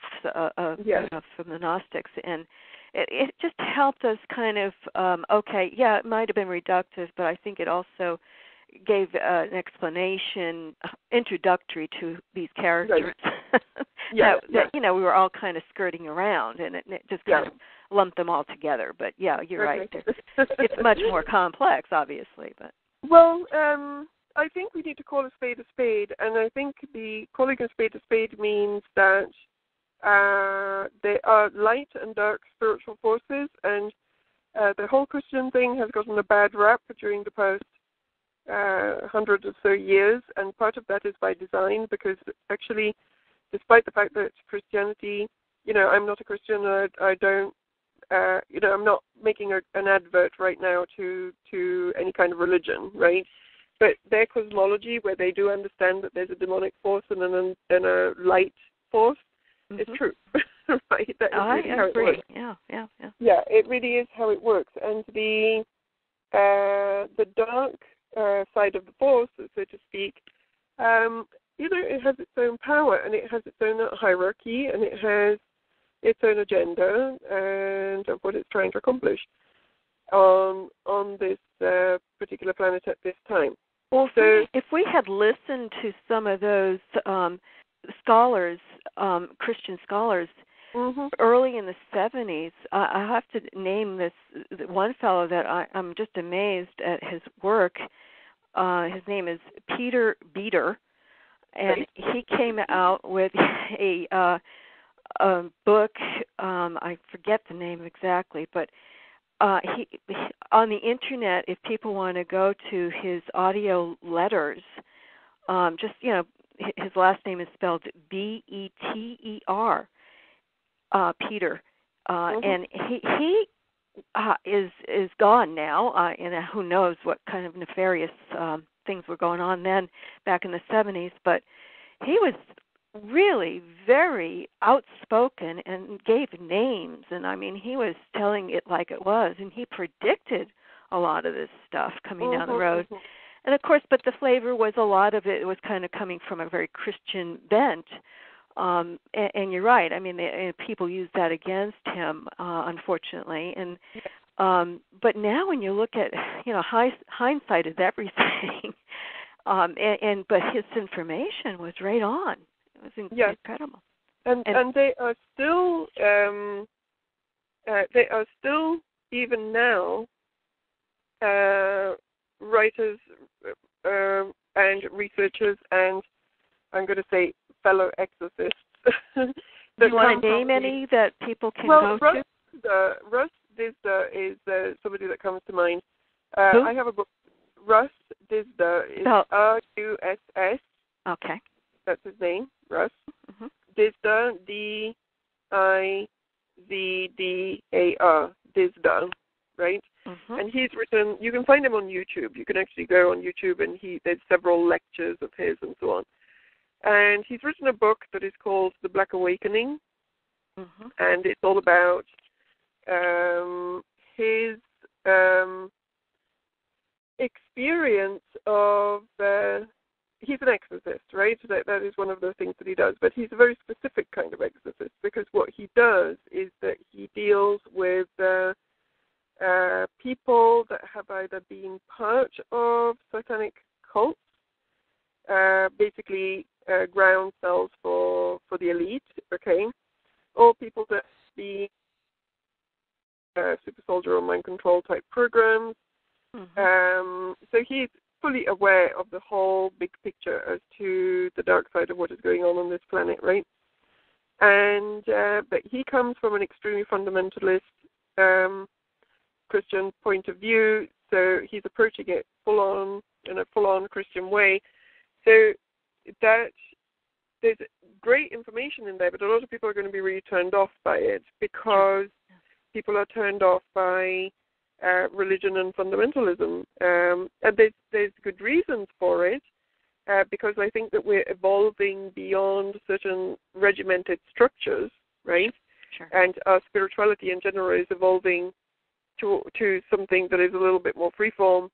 from the Gnostics, and it just helped us kind of, it might have been reductive, but I think it also gave an explanation, introductory to these characters. Right. that we were all kind of skirting around, and it just kind of lumped them all together. But yeah, you're right. It's much more complex, obviously. But well, I think we need to call a spade, and I think calling a spade means that there are light and dark spiritual forces, and the whole Christian thing has gotten a bad rap during the past 100 or so years, and part of that is by design, because actually, despite the fact that Christianity, I'm not a Christian, I don't, I'm not making an advert right now to any kind of religion, right? But their cosmology, where they do understand that there's a demonic force and a light force, is true, right? That is really how it works. Yeah, it really is how it works. And the dark side of the force, so to speak, it has its own power, and it has its own hierarchy, and it has its own agenda and of what it's trying to accomplish on this particular planet at this time. Well, so if we had listened to some of those scholars, Christian scholars, early in the 70s, I have to name this one fellow that I'm just amazed at his work. His name is Peter Beater, and he came out with a book. I forget the name exactly, but he on the internet, if people want to go to his audio letters, his last name is spelled Beter, Peter, and he is gone now, and who knows what kind of nefarious things were going on then back in the 70s, but he was really very outspoken and gave names, and I mean he was telling it like it was, and he predicted a lot of this stuff coming down the road. And of course, but the flavor was, a lot of it was kind of coming from a very Christian bent, and you're right, I mean people use that against him, unfortunately, and but now when you look at hindsight is everything, but his information was right on. It was incredible. And they are still even now writers and researchers, and I'm going to say fellow exorcists. Do you want to name any that people can go to? Russ Disda is somebody that comes to mind. I have a book. Russ Disda is R-U-S-S. Okay. That's his name, Russ. Disda, D-I-Z-D-A-R, Disda, right? And he's written, you can find him on YouTube. You can actually go on YouTube, and there's several lectures of his and so on. And he's written a book that is called The Black Awakening, and it's all about his experience of, he's an exorcist, right? That is one of the things that he does, but he's a very specific kind of exorcist, because what he does is that he deals with people that have either been part of satanic cults, basically ground cells for the elite, okay, or people that be super soldier or mind control type programs. So he's fully aware of the whole big picture as to the dark side of what is going on this planet, right? And but he comes from an extremely fundamentalist Christian point of view, so he's approaching it in a full-on Christian way. So that there's great information in there, but a lot of people are going to be really turned off by it, because people are turned off by religion and fundamentalism, and there's good reasons for it, because I think that we're evolving beyond certain regimented structures, right? Sure. And our spirituality in general is evolving to something that is a little bit more freeform,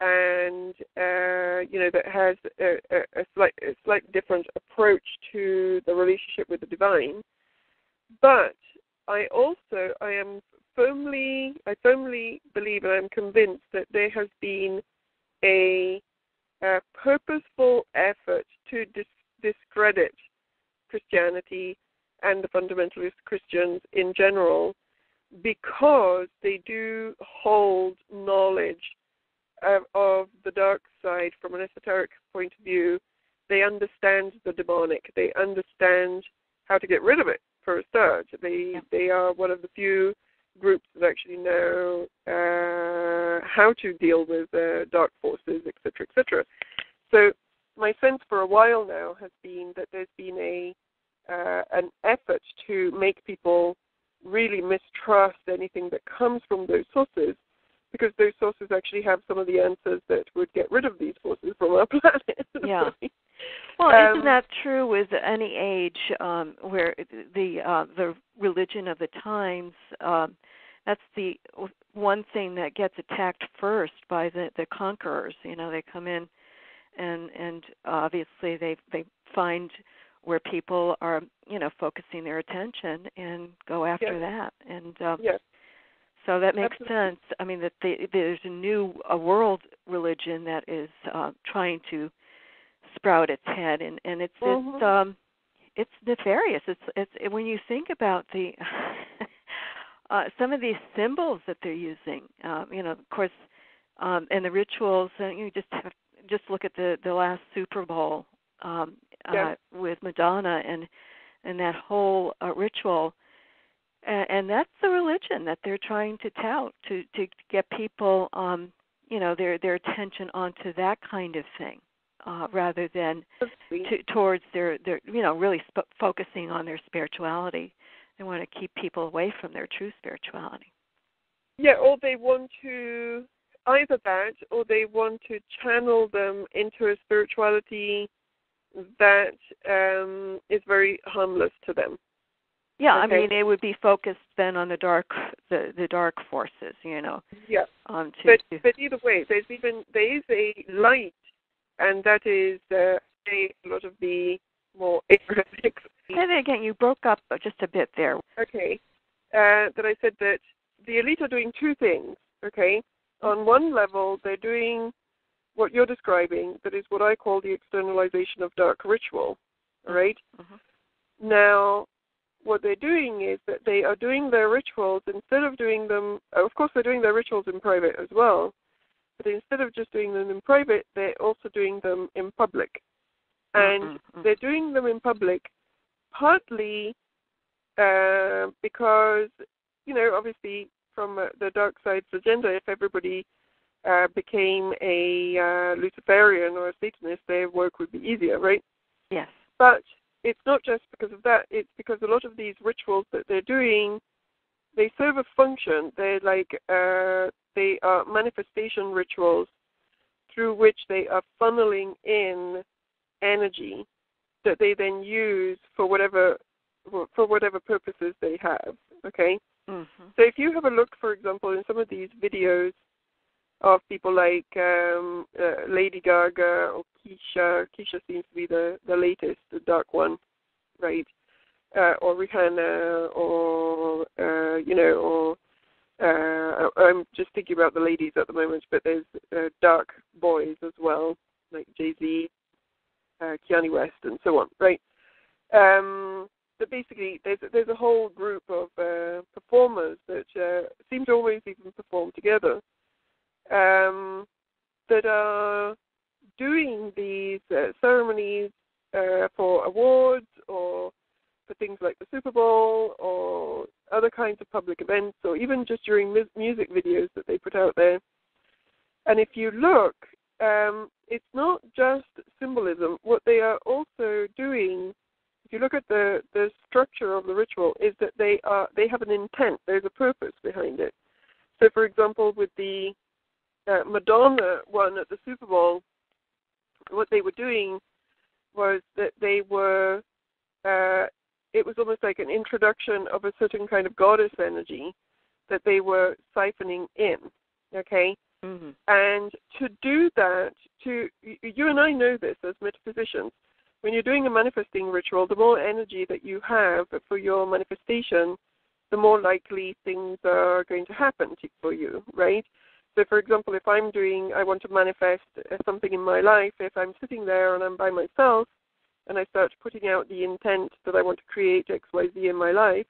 and that has a slight different approach to the relationship with the divine. But I firmly believe, and I'm convinced that there has been a purposeful effort to discredit Christianity and the fundamentalist Christians in general, because they do hold knowledge of the dark side from an esoteric point of view. They understand the demonic. They understand how to get rid of it, for a start. They are one of the few groups that actually know how to deal with dark forces, etc., etc. So my sense for a while now has been that there's been an effort to make people really mistrust anything that comes from those sources, because those sources actually have some of the answers that would get rid of these forces from our planet. Yeah. Well, isn't that true with any age where the religion of the times, that's the one thing that gets attacked first by the conquerors. They come in and obviously they find where people are, focusing their attention and go after that. And so that makes sense. I mean, that there's a world religion that is trying to sprout its head, and it's nefarious. It's when you think about the some of these symbols that they're using, of course, and the rituals. You just look at the last Super Bowl with Madonna and that whole ritual, and that's the religion that they're trying to tout to get people, their attention onto that kind of thing. Rather than towards their really focusing on their spirituality. They want to keep people away from their true spirituality. Yeah, or they want to, either that, or they want to channel them into a spirituality that is very harmless to them. Yeah, okay? I mean, they would be focused then on the dark forces, Yeah, but either way, there is a light. And that is a lot of the more Abrahamic. And again, you broke up just a bit there. Okay. That I said that the elite are doing two things, okay? On one level, they're doing what you're describing, that is what I call the externalization of dark ritual, all right? Mm-hmm. Now, what they're doing is that they are doing their rituals, instead of doing them, of course they're doing their rituals in private as well, but instead of just doing them in private, they're also doing them in public. And they're doing them in public partly because, obviously from the dark side's agenda, if everybody became a Luciferian or a Satanist, their work would be easier, right? Yes. But it's not just because of that. It's because a lot of these rituals that they're doing, they serve a function. They're like they are manifestation rituals through which they are funneling in energy that they then use for whatever purposes they have. Okay. Mm-hmm. So if you have a look, for example, in some of these videos of people like Lady Gaga or Keisha seems to be the latest, the dark one, right? Or Rihanna, or I'm just thinking about the ladies at the moment, but there's dark boys as well, like Jay-Z, Kanye West, and so on, right? But basically, there's a whole group of performers that seem to always even perform together, that are doing these ceremonies for awards or for things like the Super Bowl or other kinds of public events, or even just during music videos that they put out there. And if you look, it's not just symbolism. What they are also doing, if you look at the structure of the ritual, is that they have an intent. There's a purpose behind it. So, for example, with the Madonna one at the Super Bowl, what they were doing was that they were it was almost like an introduction of a certain kind of goddess energy that they were siphoning in, okay? Mm-hmm. And to do that, you and I know this as metaphysicians, when you're doing a manifesting ritual, the more energy that you have for your manifestation, the more likely things are going to happen for you, right? So, for example, if I want to manifest something in my life, if I'm sitting there and I'm by myself and I start putting out the intent that I want to create X, Y, Z in my life,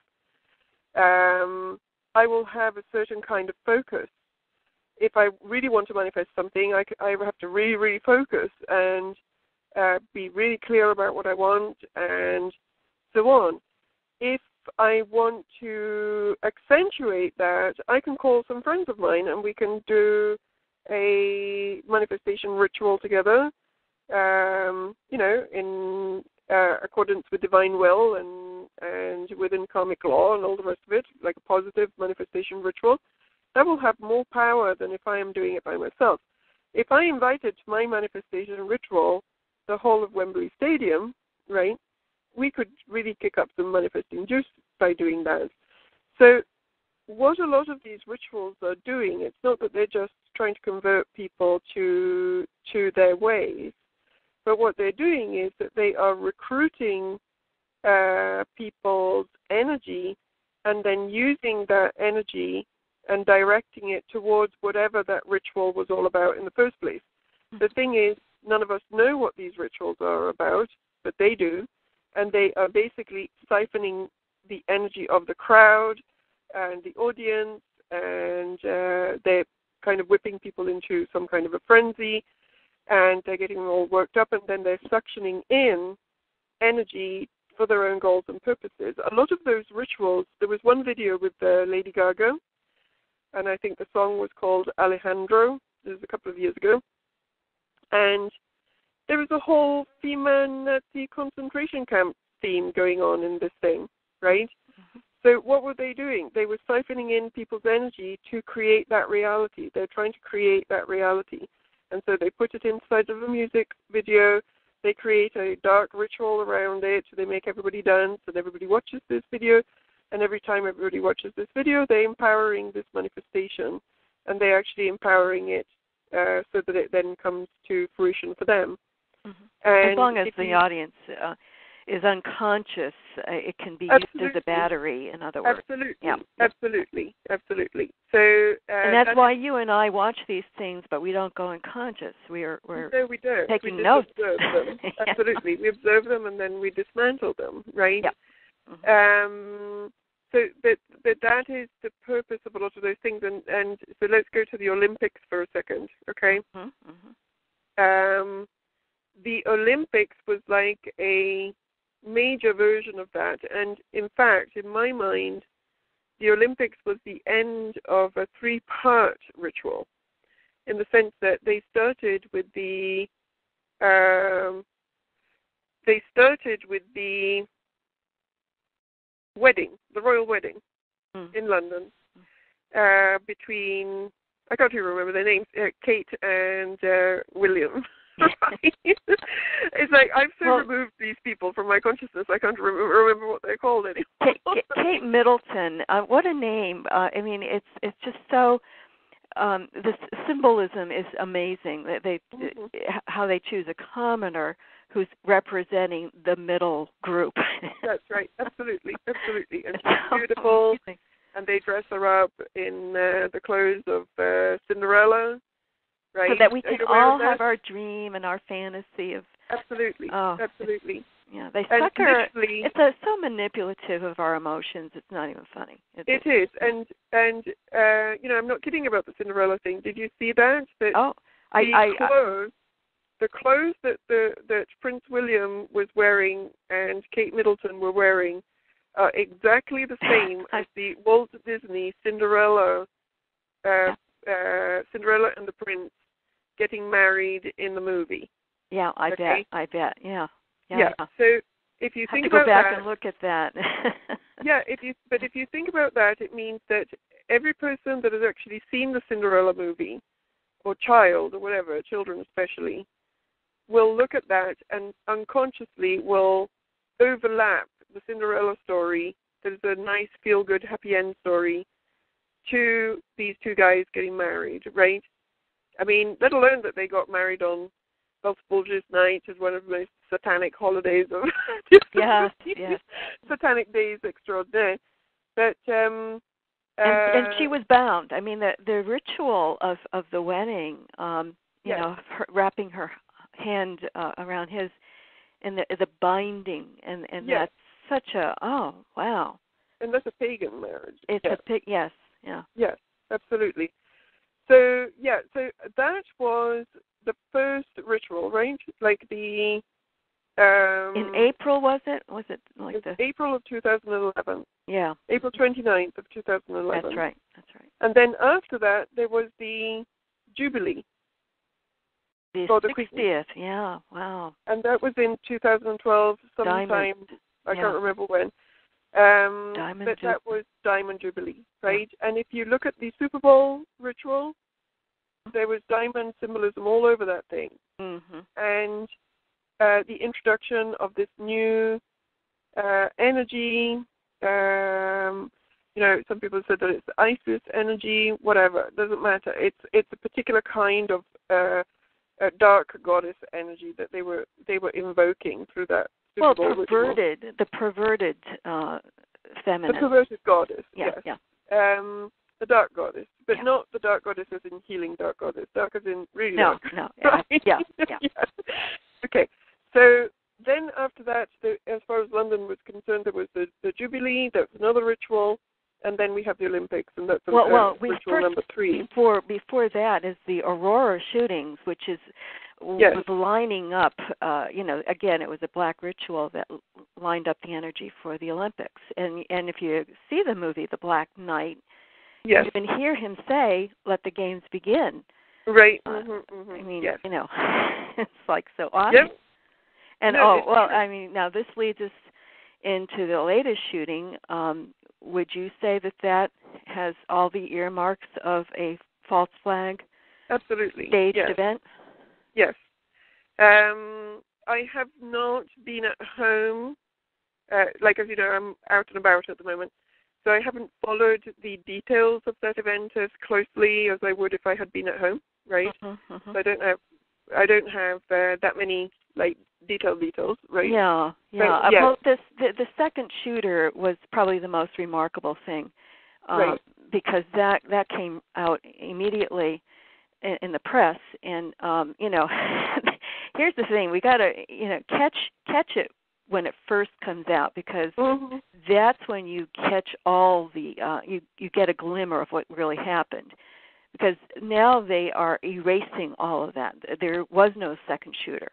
I will have a certain kind of focus. If I really want to manifest something, I have to really, really focus and be really clear about what I want and so on. If I want to accentuate that, I can call some friends of mine and we can do a manifestation ritual together, in accordance with divine will and within karmic law and all the rest of it, like a positive manifestation ritual. That will have more power than if I am doing it by myself. If I invited to my manifestation ritual the whole of Wembley Stadium, right, we could really kick up some manifesting juice by doing that. So what a lot of these rituals are doing, it's not that they're just trying to convert people to their ways, but what they're doing is that they are recruiting people's energy and then using that energy and directing it towards whatever that ritual was all about in the first place. The thing is, none of us know what these rituals are about, but they do, and they are basically siphoning the energy of the crowd and the audience, and they're kind of whipping people into some kind of a frenzy, and they're getting them all worked up, and then they're suctioning in energy for their own goals and purposes. A lot of those rituals, there was one video with Lady Gaga, and I think the song was called Alejandro. This was a couple of years ago. And there was a whole female Nazi concentration camp theme going on in this thing, right? Mm-hmm. So what were they doing? They were siphoning in people's energy to create that reality. They're trying to create that reality. And so they put it inside of a music video. They create a dark ritual around it. They make everybody dance, and everybody watches this video. And every time everybody watches this video, they're empowering this manifestation. And they're actually empowering it so that it then comes to fruition for them. Mm-hmm. As long as the audience is unconscious, it can be used as a battery, in other words. Absolutely. Yeah. Absolutely. Absolutely. So, and that's why you and I watch these things, but we don't go unconscious. We're no, we don't. Taking we notes. Observe them. Absolutely. We observe them and then we dismantle them, right? Yeah. Mm-hmm. But that is the purpose of a lot of those things. And so let's go to the Olympics for a second, okay? Mm-hmm. The Olympics was like a major version of that. And in fact, in my mind, the Olympics was the end of a 3-part ritual, in the sense that they started with the wedding, the royal wedding in London, between, I can't even remember their names, Kate and William. Right? It's like I've removed these people from my consciousness. I can't remember what they're called anymore. Kate Middleton, what a name! I mean, it's just so. The symbolism is amazing. They how they choose a commoner who's representing the middle group. That's right. Absolutely. And she's beautiful. And they dress her up in the clothes of Cinderella. Right. So that we can all have our dream and our fantasy of. Absolutely. Oh, absolutely. Yeah, they sucker. It's so manipulative of our emotions. It's not even funny. It is, and I'm not kidding about the Cinderella thing. Did you see that? The clothes that Prince William was wearing and Kate Middleton were wearing are exactly the same as the Walt Disney Cinderella. Cinderella and the Prince getting married in the movie. Yeah, I bet. Yeah. So if you think about that, have to go back that, and look at that. yeah. If you think about that, it means that every person that has actually seen the Cinderella movie, or child or whatever, children especially, will look at that and unconsciously will overlap the Cinderella story, there's a nice feel-good, happy end story to these two guys getting married, right? I mean, let alone that they got married on Belzebul's night is one of the most satanic holidays of yes. satanic days extraordinaire. But and she was bound. I mean, the ritual of the wedding, you know, her, wrapping her hand around his, and the binding, and that's such a wow. And that's a pagan marriage. It's a yes. Yes, absolutely. So so that was the first ritual, right? Like the in April, was it? Was it like the April of 2011? Yeah. April 29th of 2011. That's right. And then after that, there was the Jubilee. The 60th. Yeah. Wow. And that was in 2012, sometime. Diamond. I can't remember when. But that was Diamond Jubilee, right? Yeah. And if you look at the Super Bowl ritual, there was diamond symbolism all over that thing. Mm-hmm. And the introduction of this new energy, you know, some people said that it's Isis energy, whatever, it doesn't matter. It's a particular kind of a dark goddess energy that they were invoking through that. Well, the perverted feminine. The perverted goddess, yes. Yeah. The dark goddess, but not the dark goddess as in healing dark goddess. Dark as in really dark. No. Right? Yeah. Okay. So then after that, as far as London was concerned, there was the Jubilee. That was another ritual. And then we have the Olympics, and that's ritual number 3. Before that is the Aurora shootings, which was lining up, you know, again, it was a black ritual that lined up the energy for the Olympics. And if you see the movie, The Black Knight, you can hear him say, "Let the games begin." Right. I mean, you know, it's like so awesome. Yep. And I mean, now this leads us into the latest shooting. Would you say that has all the earmarks of a false flag? Absolutely. Staged event? Yes. I have not been at home. Like, as you know, I'm out and about at the moment. So I haven't followed the details of that event as closely as I would if I had been at home, right? So I don't have that many, like, details, right? Yeah. But, well, the second shooter was probably the most remarkable thing, because that came out immediately in the press, and you know, here's the thing: we got to catch it when it first comes out, because that's when you catch all the you get a glimmer of what really happened. Because now they are erasing all of that. There was no second shooter.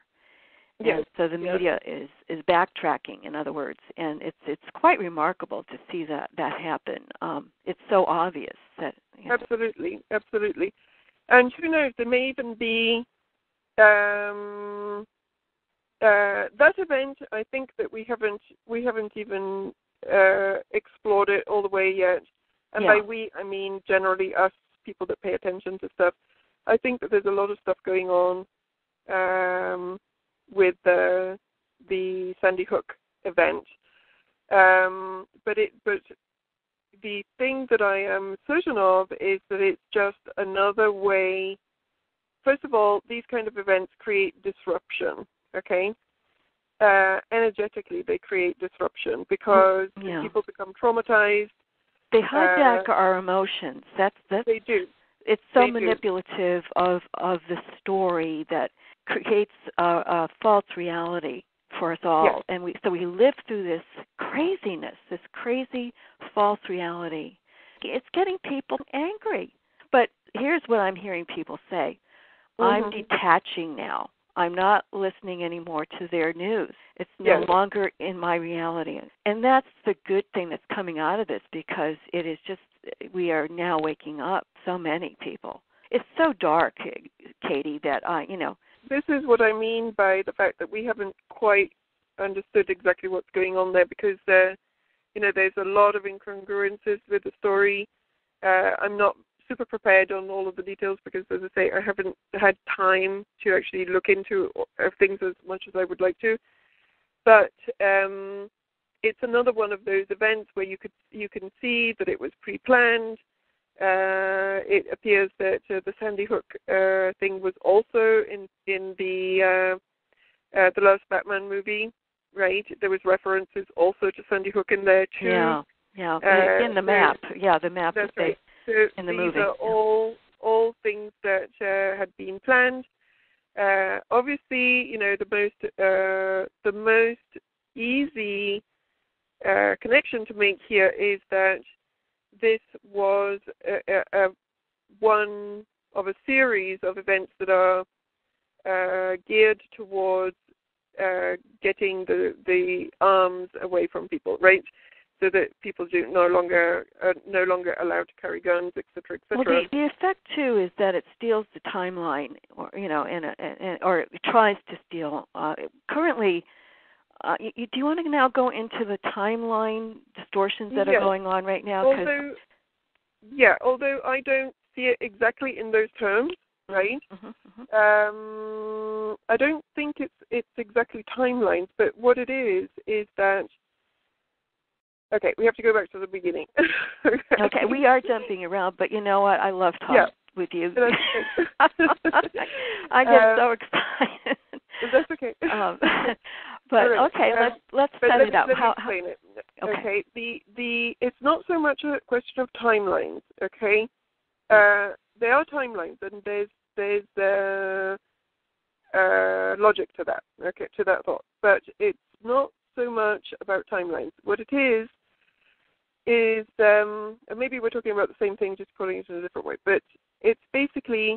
And so the media is backtracking, in other words, and it's quite remarkable to see that happen. It's so obvious that absolutely. And who knows? There may even be that event. I think that we haven't even explored it all the way yet. And by we, I mean generally us people that pay attention to stuff. I think that there's a lot of stuff going on with the Sandy Hook event, but the thing that I am certain of is that it's just another way. First of all, these kind of events create disruption. Okay, energetically they create disruption because people become traumatized. They hijack our emotions. They do. It's so manipulative of the story that creates a false reality for us all, and we live through this craziness, this crazy false reality. It's getting people angry. But here's what I'm hearing people say: I'm detaching now. I'm not listening anymore to their news. It's no longer in my reality. And that's the good thing that's coming out of this, because it is just, we are now waking up, so many people. It's so dark, Katie, that This is what I mean by the fact that we haven't quite understood exactly what's going on there, because, there's a lot of incongruences with the story. I'm not super prepared on all of the details because, as I say, I haven't had time to actually look into things as much as I would like to. But it's another one of those events where you can see that it was pre-planned. It appears that the Sandy Hook thing was also in the last Batman movie, right? There was references also to Sandy Hook in there too. Yeah. In the map. The map. That's right. So in the these movie. are all things that had been planned. Obviously, the most easy connection to make here is that this was one of a series of events that are geared towards getting the arms away from people, right? So that people are no longer allowed to carry guns, etc., etc. Well, the effect too is that it steals the timeline, or or it tries to steal. Currently, do you want to now go into the timeline distortions that are going on right now? Although I don't see it exactly in those terms, right? I don't think it's exactly timelines, but what it is that. Okay, we have to go back to the beginning. Okay, we are jumping around, but you know what? I love talking with you. I get so excited. That's okay. But okay, let's set it up. Let me explain it. Okay. It's not so much a question of timelines. Okay, there are timelines, and there's logic to that. Okay, to that thought, but it's not so much about timelines. What it is and maybe we're talking about the same thing, just putting it in a different way, but it's basically,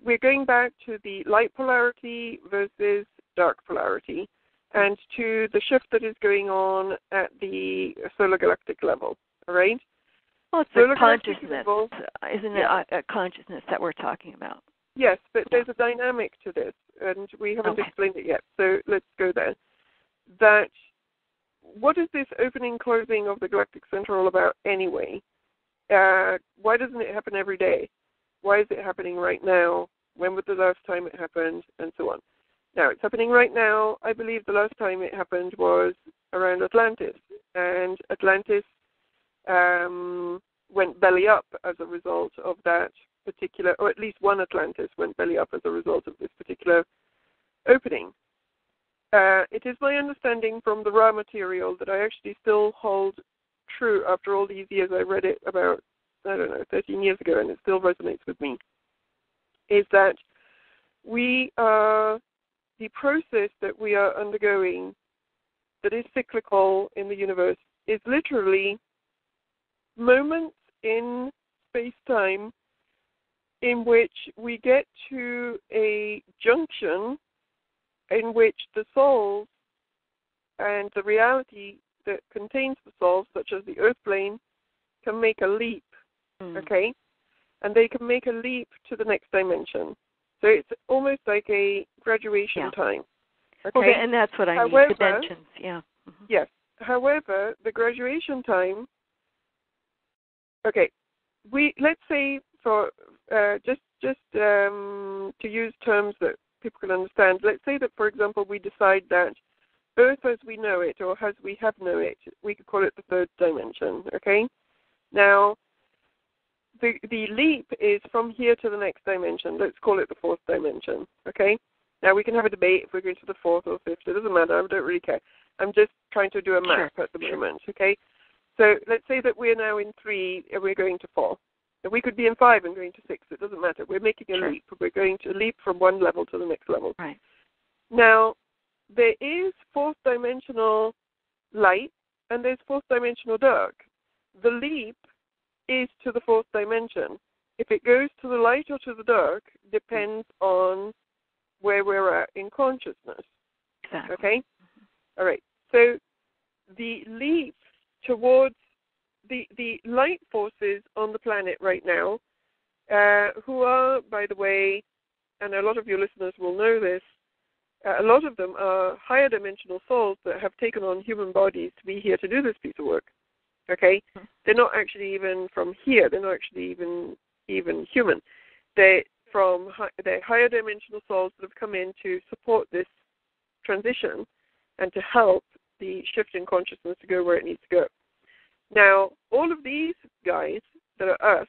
we're going back to the light polarity versus dark polarity, and to the shift that is going on at the solar galactic level, all right? Well, it's a consciousness, isn't it? A consciousness that we're talking about. Yes, but there's a dynamic to this, and we haven't explained it yet, so let's go there. What is this opening, closing of the galactic center all about anyway? Why doesn't it happen every day? Why is it happening right now? When was the last time it happened? And so on. Now, it's happening right now. I believe the last time it happened was around Atlantis. And Atlantis went belly up as a result of that particular, or at least one Atlantis went belly up as a result of this particular opening. It is my understanding from the raw material that I actually still hold true after all these years. I read it about, 13 years ago, and it still resonates with me, is that the process that we are undergoing that is cyclical in the universe is literally moments in space-time in which we get to a junction in which the souls and the reality that contains the souls, such as the earth plane, can make a leap, okay? And they can make a leap to the next dimension. So it's almost like a graduation time. Okay, and that's what I mean, dimensions, Yes. However, the graduation time, let's say for just to use terms that people can understand, let's say that, for example, we decide that Earth as we know it, or as we have known it, we could call it the third dimension, okay? Now, the leap is from here to the next dimension. Let's call it the fourth dimension, okay? Now, we can have a debate if we're going to the fourth or fifth. It doesn't matter. I don't really care. I'm just trying to do a map at the moment, okay? So let's say that we're now in 3 and we're going to 4. And we could be in 5 and going to 6. It doesn't matter. We're making a leap. We're going to leap from one level to the next level. Right. Now, there is fourth dimensional light and there's fourth dimensional dark. The leap is to the fourth dimension. If it goes to the light or to the dark depends on where we're at in consciousness. Exactly. Okay? All right. So the leap towards the light forces on the planet right now, who are, by the way, and a lot of your listeners will know this, a lot of them are higher dimensional souls that have taken on human bodies to be here to do this piece of work. Okay? They're not actually even from here. They're not actually even human. They're higher dimensional souls that have come in to support this transition and to help the shift in consciousness to go where it needs to go. Now, all of these guys that are us,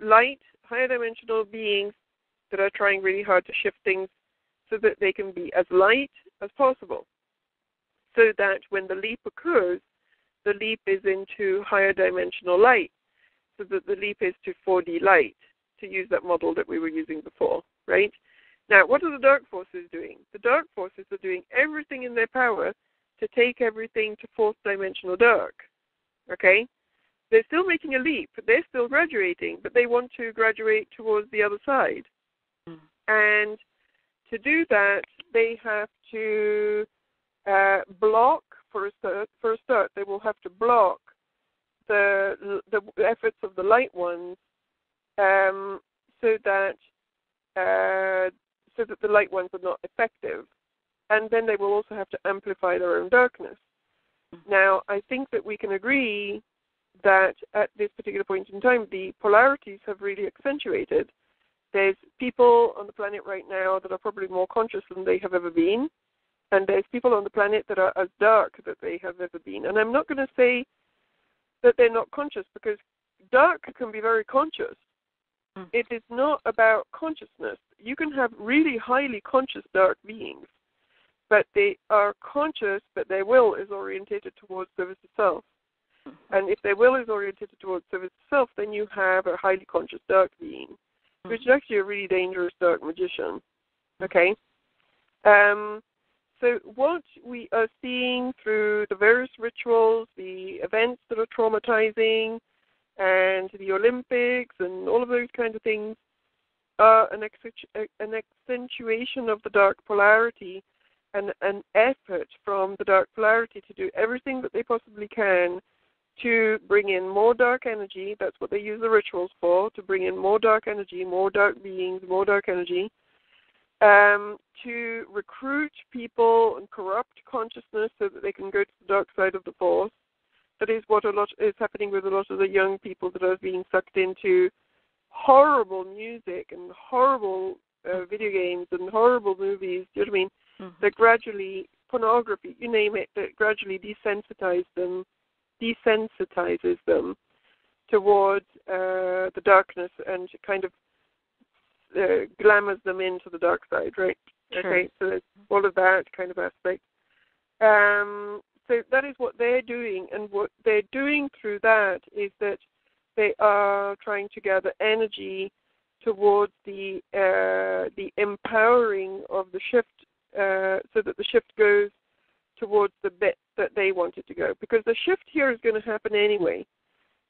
light, higher dimensional beings that are trying really hard to shift things so that they can be as light as possible, so that when the leap occurs, the leap is into higher dimensional light, so that the leap is to 4D light, to use that model that we were using before, right? Now, what are the dark forces doing? The dark forces are doing everything in their power to take everything to fourth dimensional dark, okay? They're still making a leap. They're still graduating, but they want to graduate towards the other side. And to do that, they have to block, for a start, they will have to block the efforts of the light ones, so that the light ones are not effective. And then they will also have to amplify their own darkness. Now, I think that we can agree that at this particular point in time, the polarities have really accentuated. There's people on the planet right now that are probably more conscious than they have ever been. And there's people on the planet that are as dark that they have ever been. And I'm not going to say that they're not conscious, because dark can be very conscious. It is not about consciousness. You can have really highly conscious dark beings, but they are conscious, but their will is orientated towards service to self. And if their will is orientated towards service to self, then you have a highly conscious dark being, which is actually a really dangerous dark magician. Okay? So what we are seeing through the various rituals, the events that are traumatizing, and the Olympics and all of those kinds of things are an accentuation of the dark polarity and an effort from the dark polarity to do everything that they possibly can to bring in more dark energy. That's what they use the rituals for, to bring in more dark energy, more dark beings, more dark energy, to recruit people and corrupt consciousness so that they can go to the dark side of the force. That is what is happening with a lot of the young people that are being sucked into horrible music and horrible video games and horrible movies. Do you know what I mean? That gradually, pornography, you name it, that gradually desensitizes them towards the darkness and kind of glamours them into the dark side, right? Sure. Okay, so there's all of that kind of aspect. So that is what they're doing, and what they're doing through that is that they are trying to gather energy towards the empowering of the shift, so that the shift goes towards the bit that they want it to go. Because the shift here is going to happen anyway.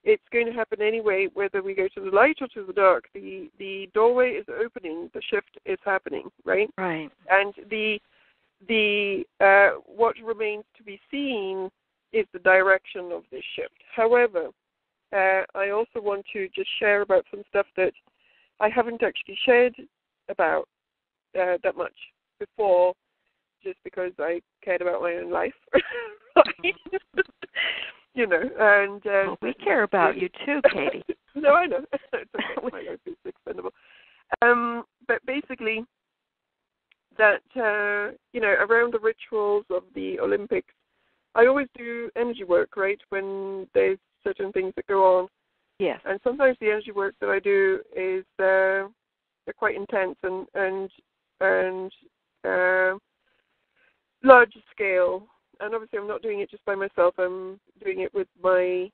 It's going to happen anyway, whether we go to the light or to the dark. The doorway is opening. The shift is happening, right? Right. And the what remains to be seen is the direction of this shift. However, I also want to just share about some stuff that I haven't actually shared about that much before, just because I cared about my own life. You know, and well, we care about you too, Katie. No, I know. It's okay. My life is expendable. But basically, that you know, around the rituals of the Olympics, I always do energy work, right? When there's certain things that go on. Yes. And sometimes the energy work that I do is they're quite intense and large scale. And obviously, I'm not doing it just by myself. I'm doing it with my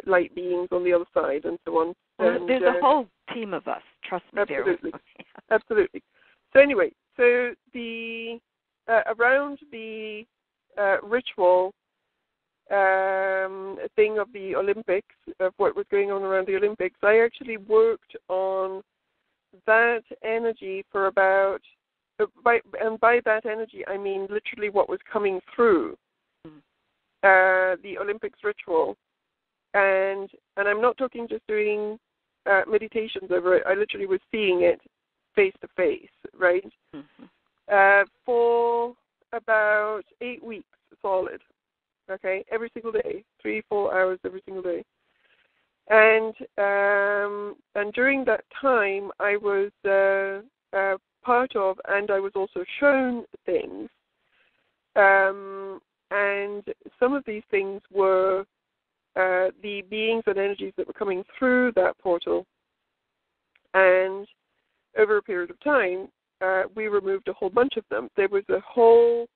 light beings on the other side and so on. And, there's a whole team of us. Trust me, absolutely, there. Absolutely. So anyway, so the around the ritual thing of the Olympics, of what was going on around the Olympics, I actually worked on that energy for about. By that energy, I mean literally what was coming through the Olympics ritual, and I'm not talking just doing meditations over it. I literally was seeing it face to face, right? For about 8 weeks solid. Okay, every single day, 3-4 hours every single day, and during that time, I was part of, and I was also shown things And some of these things were the beings and energies that were coming through that portal. And over a period of time, we removed a whole bunch of them. There was a whole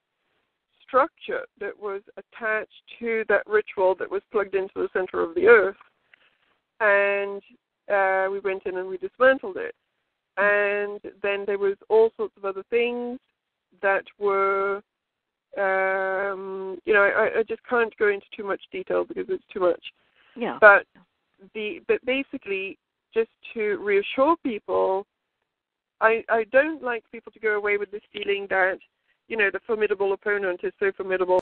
structure that was attached to that ritual that was plugged into the center of the earth. And we went in and we dismantled it. And then there was all sorts of other things that were, I just can't go into too much detail because it's too much. Yeah. But basically, just to reassure people, I don't like people to go away with this feeling that, the formidable opponent is so formidable.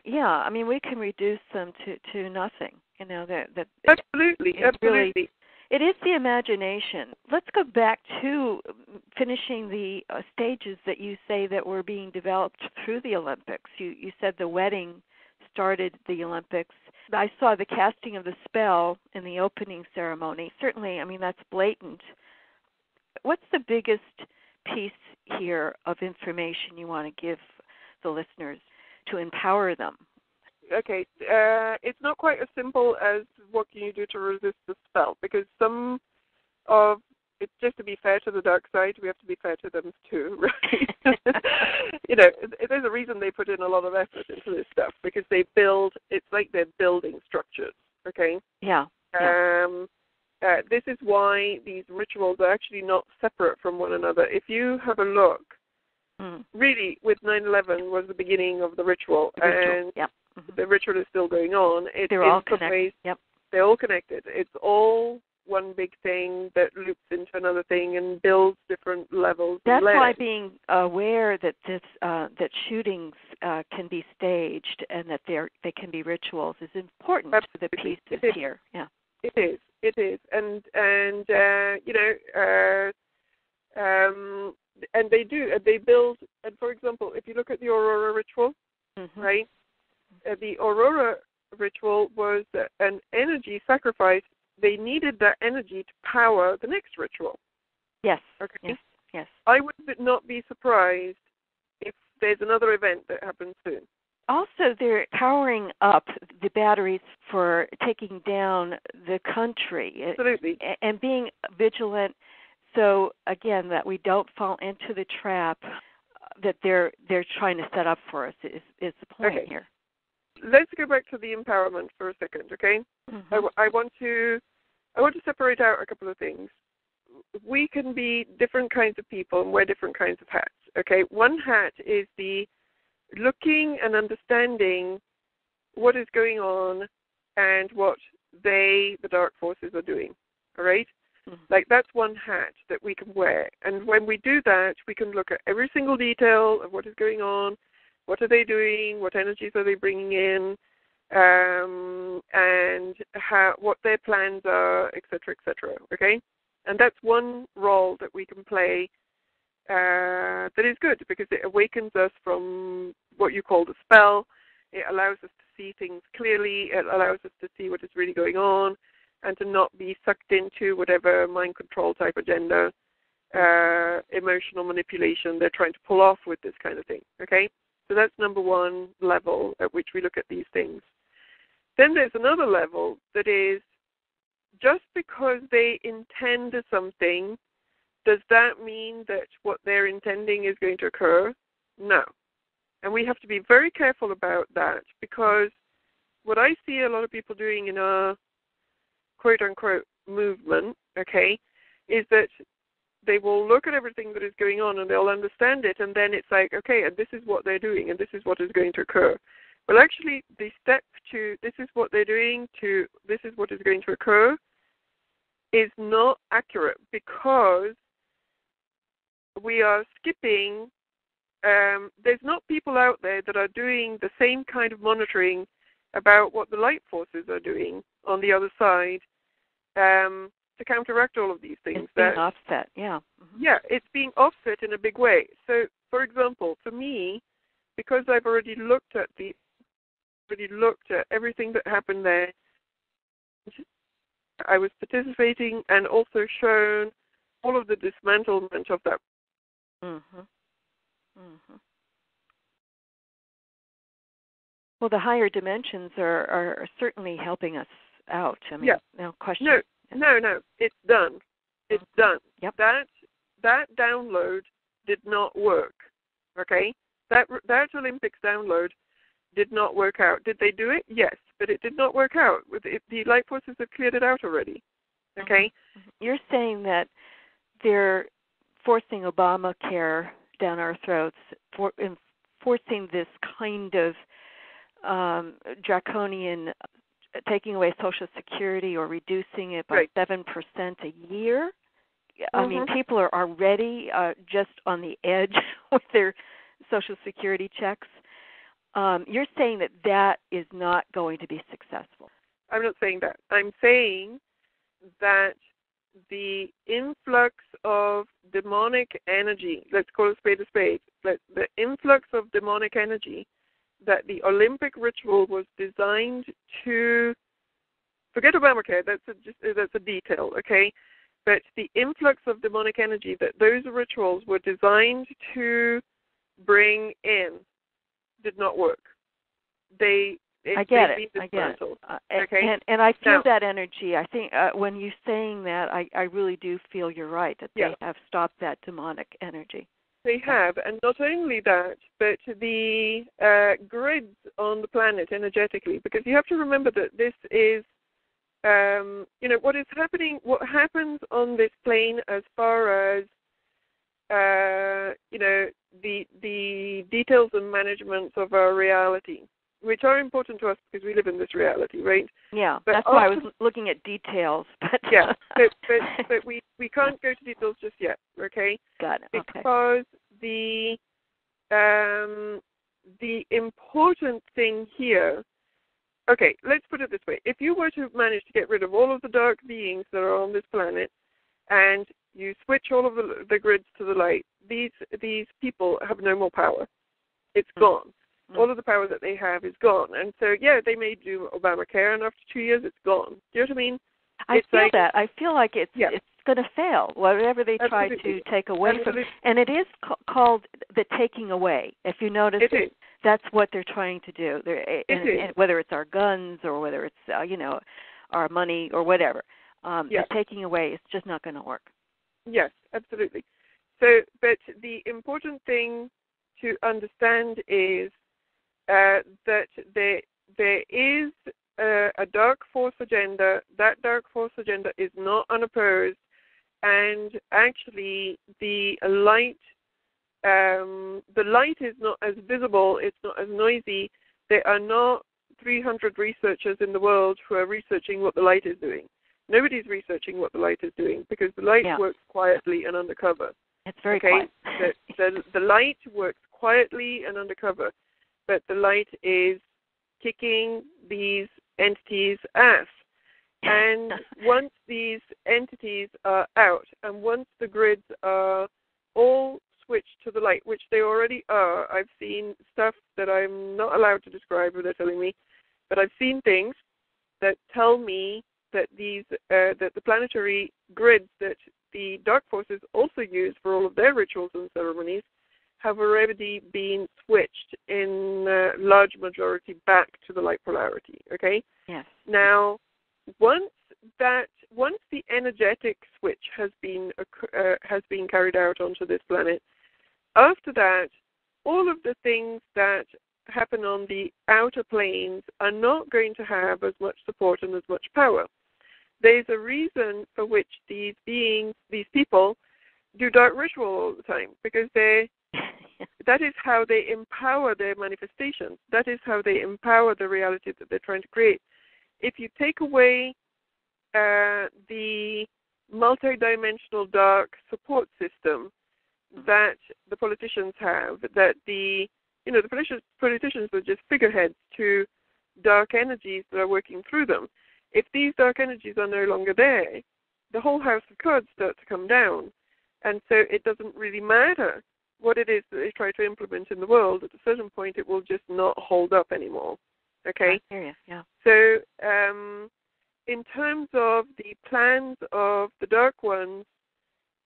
Yeah, I mean, we can reduce them to nothing. That Absolutely. Really, it is the imagination. Let's go back to finishing the stages that you say that were being developed through the Olympics. You said the wedding started the Olympics. I saw the casting of the spell in the opening ceremony. Certainly, I mean, that's blatant. What's the biggest piece here of information you want to give the listeners to empower them? Okay, it's not quite as simple as what can you do to resist the spell, because it's just to be fair to the dark side, we have to be fair to them too, right? There's a reason they put in a lot of effort into this stuff, because it's like they're building structures, okay? Yeah. This is why these rituals are actually not separate from one another. If you have a look, really, with 9/11 was the beginning of the ritual, and the ritual is still going on. They're all connected. Yep. They're all connected. It's all one big thing that loops into another thing and builds different levels. That's why being aware that that shootings can be staged and that they can be rituals is important for the pieces here. Yeah. It is, and and they build. And for example, if you look at the Aurora ritual, right? The Aurora ritual was an energy sacrifice. They needed that energy to power the next ritual. Yes. Okay. Yes. I would not be surprised if there's another event that happens soon. Also, they're powering up the batteries for taking down the country. Absolutely. And being vigilant. So again, that we don't fall into the trap that they're trying to set up for us is the point here. Let's go back to the empowerment for a second, okay? I want to separate out a couple of things. We can be different kinds of people and wear different kinds of hats, okay? One hat is the looking and understanding what is going on and what the dark forces, are doing, all right? Like, that's one hat that we can wear. And when we do that, we can look at every single detail of what is going on, what are they doing, what energies are they bringing in, and what their plans are, etc., okay? And that's one role that we can play that is good, because it awakens us from what you call the spell. It allows us to see things clearly. It allows us to see what is really going on and to not be sucked into whatever mind control type agenda, emotional manipulation they're trying to pull off with this kind of thing, okay? So that's number one level at which we look at these things. Then there's another level that is, just because they intend something, does that mean that what they're intending is going to occur? No. And we have to be very careful about that, because what I see a lot of people doing in a quote-unquote movement, okay, is that they will look at everything that is going on and they'll understand it, and then it's like, okay, and this is what they're doing, and this is what is going to occur. Well, actually, the step to this is what they're doing to this is what is going to occur is not accurate, because we are skipping. There's not people out there that are doing the same kind of monitoring about what the light forces are doing on the other side to counteract all of these things. It's being offset, yeah. Yeah, it's being offset in a big way. So, for example, for me, because I've already looked at everything that happened there, I was participating and also shown all of the dismantlement of that. Well, the higher dimensions are certainly helping us out. I mean, no question. No. It's done. It's done. Yep. That download did not work. Okay? That Olympics download did not work out. Did they do it? Yes, but it did not work out. The light forces have cleared it out already. Okay? You're saying that they're forcing Obamacare down our throats, forcing this kind of draconian taking away Social Security or reducing it by 7% a year. I mean, people are already just on the edge with their Social Security checks. You're saying that is not going to be successful. I'm not saying that. I'm saying that the influx of demonic energy, let's call a spade, the influx of demonic energy that the Olympic ritual was designed to, forget Obamacare, that's a detail, okay? But the influx of demonic energy that those rituals were designed to bring in did not work. I get it. Okay? And I feel that energy. I think when you're saying that, I really do feel you're right, that they have stopped that demonic energy. They have, and not only that, but the grids on the planet energetically, because you have to remember that this is, what is happening, what happens on this plane as far as, the details and management of our reality, which are important to us because we live in this reality, right? Yeah, but that's why I was looking at details. But yeah, but we can't go to details just yet, okay? Got it. Because the important thing here, okay, let's put it this way. If you were to manage to get rid of all of the dark beings that are on this planet and you switch all of the grids to the light, these people have no more power. It's gone. All of the power that they have is gone. And so, they may do Obamacare, and after 2 years, it's gone. Do you know what I mean? I feel that. I feel like it's going to fail, whatever they try to take away from. And it is called the taking away. If you notice, that's what they're trying to do. And whether it's our guns or whether it's, our money or whatever. The taking away is just not going to work. Yes, absolutely. So, but the important thing to understand is that there is a dark force agenda. That dark force agenda is not unopposed, and actually the light is not as visible. It's not as noisy. There are not 300 researchers in the world who are researching what the light is doing. Nobody's researching what the light is doing because the light works quietly and undercover. It's very quiet. The light works quietly and undercover, but the light is kicking these entities' ass. And once these entities are out, and once the grids are all switched to the light, which they already are, I've seen stuff that I'm not allowed to describe or they're telling me, but I've seen things that tell me that that the planetary grids that the dark forces also use for all of their rituals and ceremonies have already been switched in large majority back to the light polarity. Okay. Yes. Now, once the energetic switch has been carried out onto this planet, after that, all of the things that happen on the outer planes are not going to have as much support and as much power. There's a reason for which these people, do dark ritual all the time, because that is how they empower their manifestations. That is how they empower the reality that they're trying to create. If you take away the multidimensional dark support system that the politicians have, that the politicians are just figureheads to dark energies that are working through them. If these dark energies are no longer there, the whole house of cards start to come down. And so it doesn't really matter what it is that they try to implement in the world. At a certain point, it will just not hold up anymore. Okay? I hear you, yeah. So in terms of the plans of the Dark Ones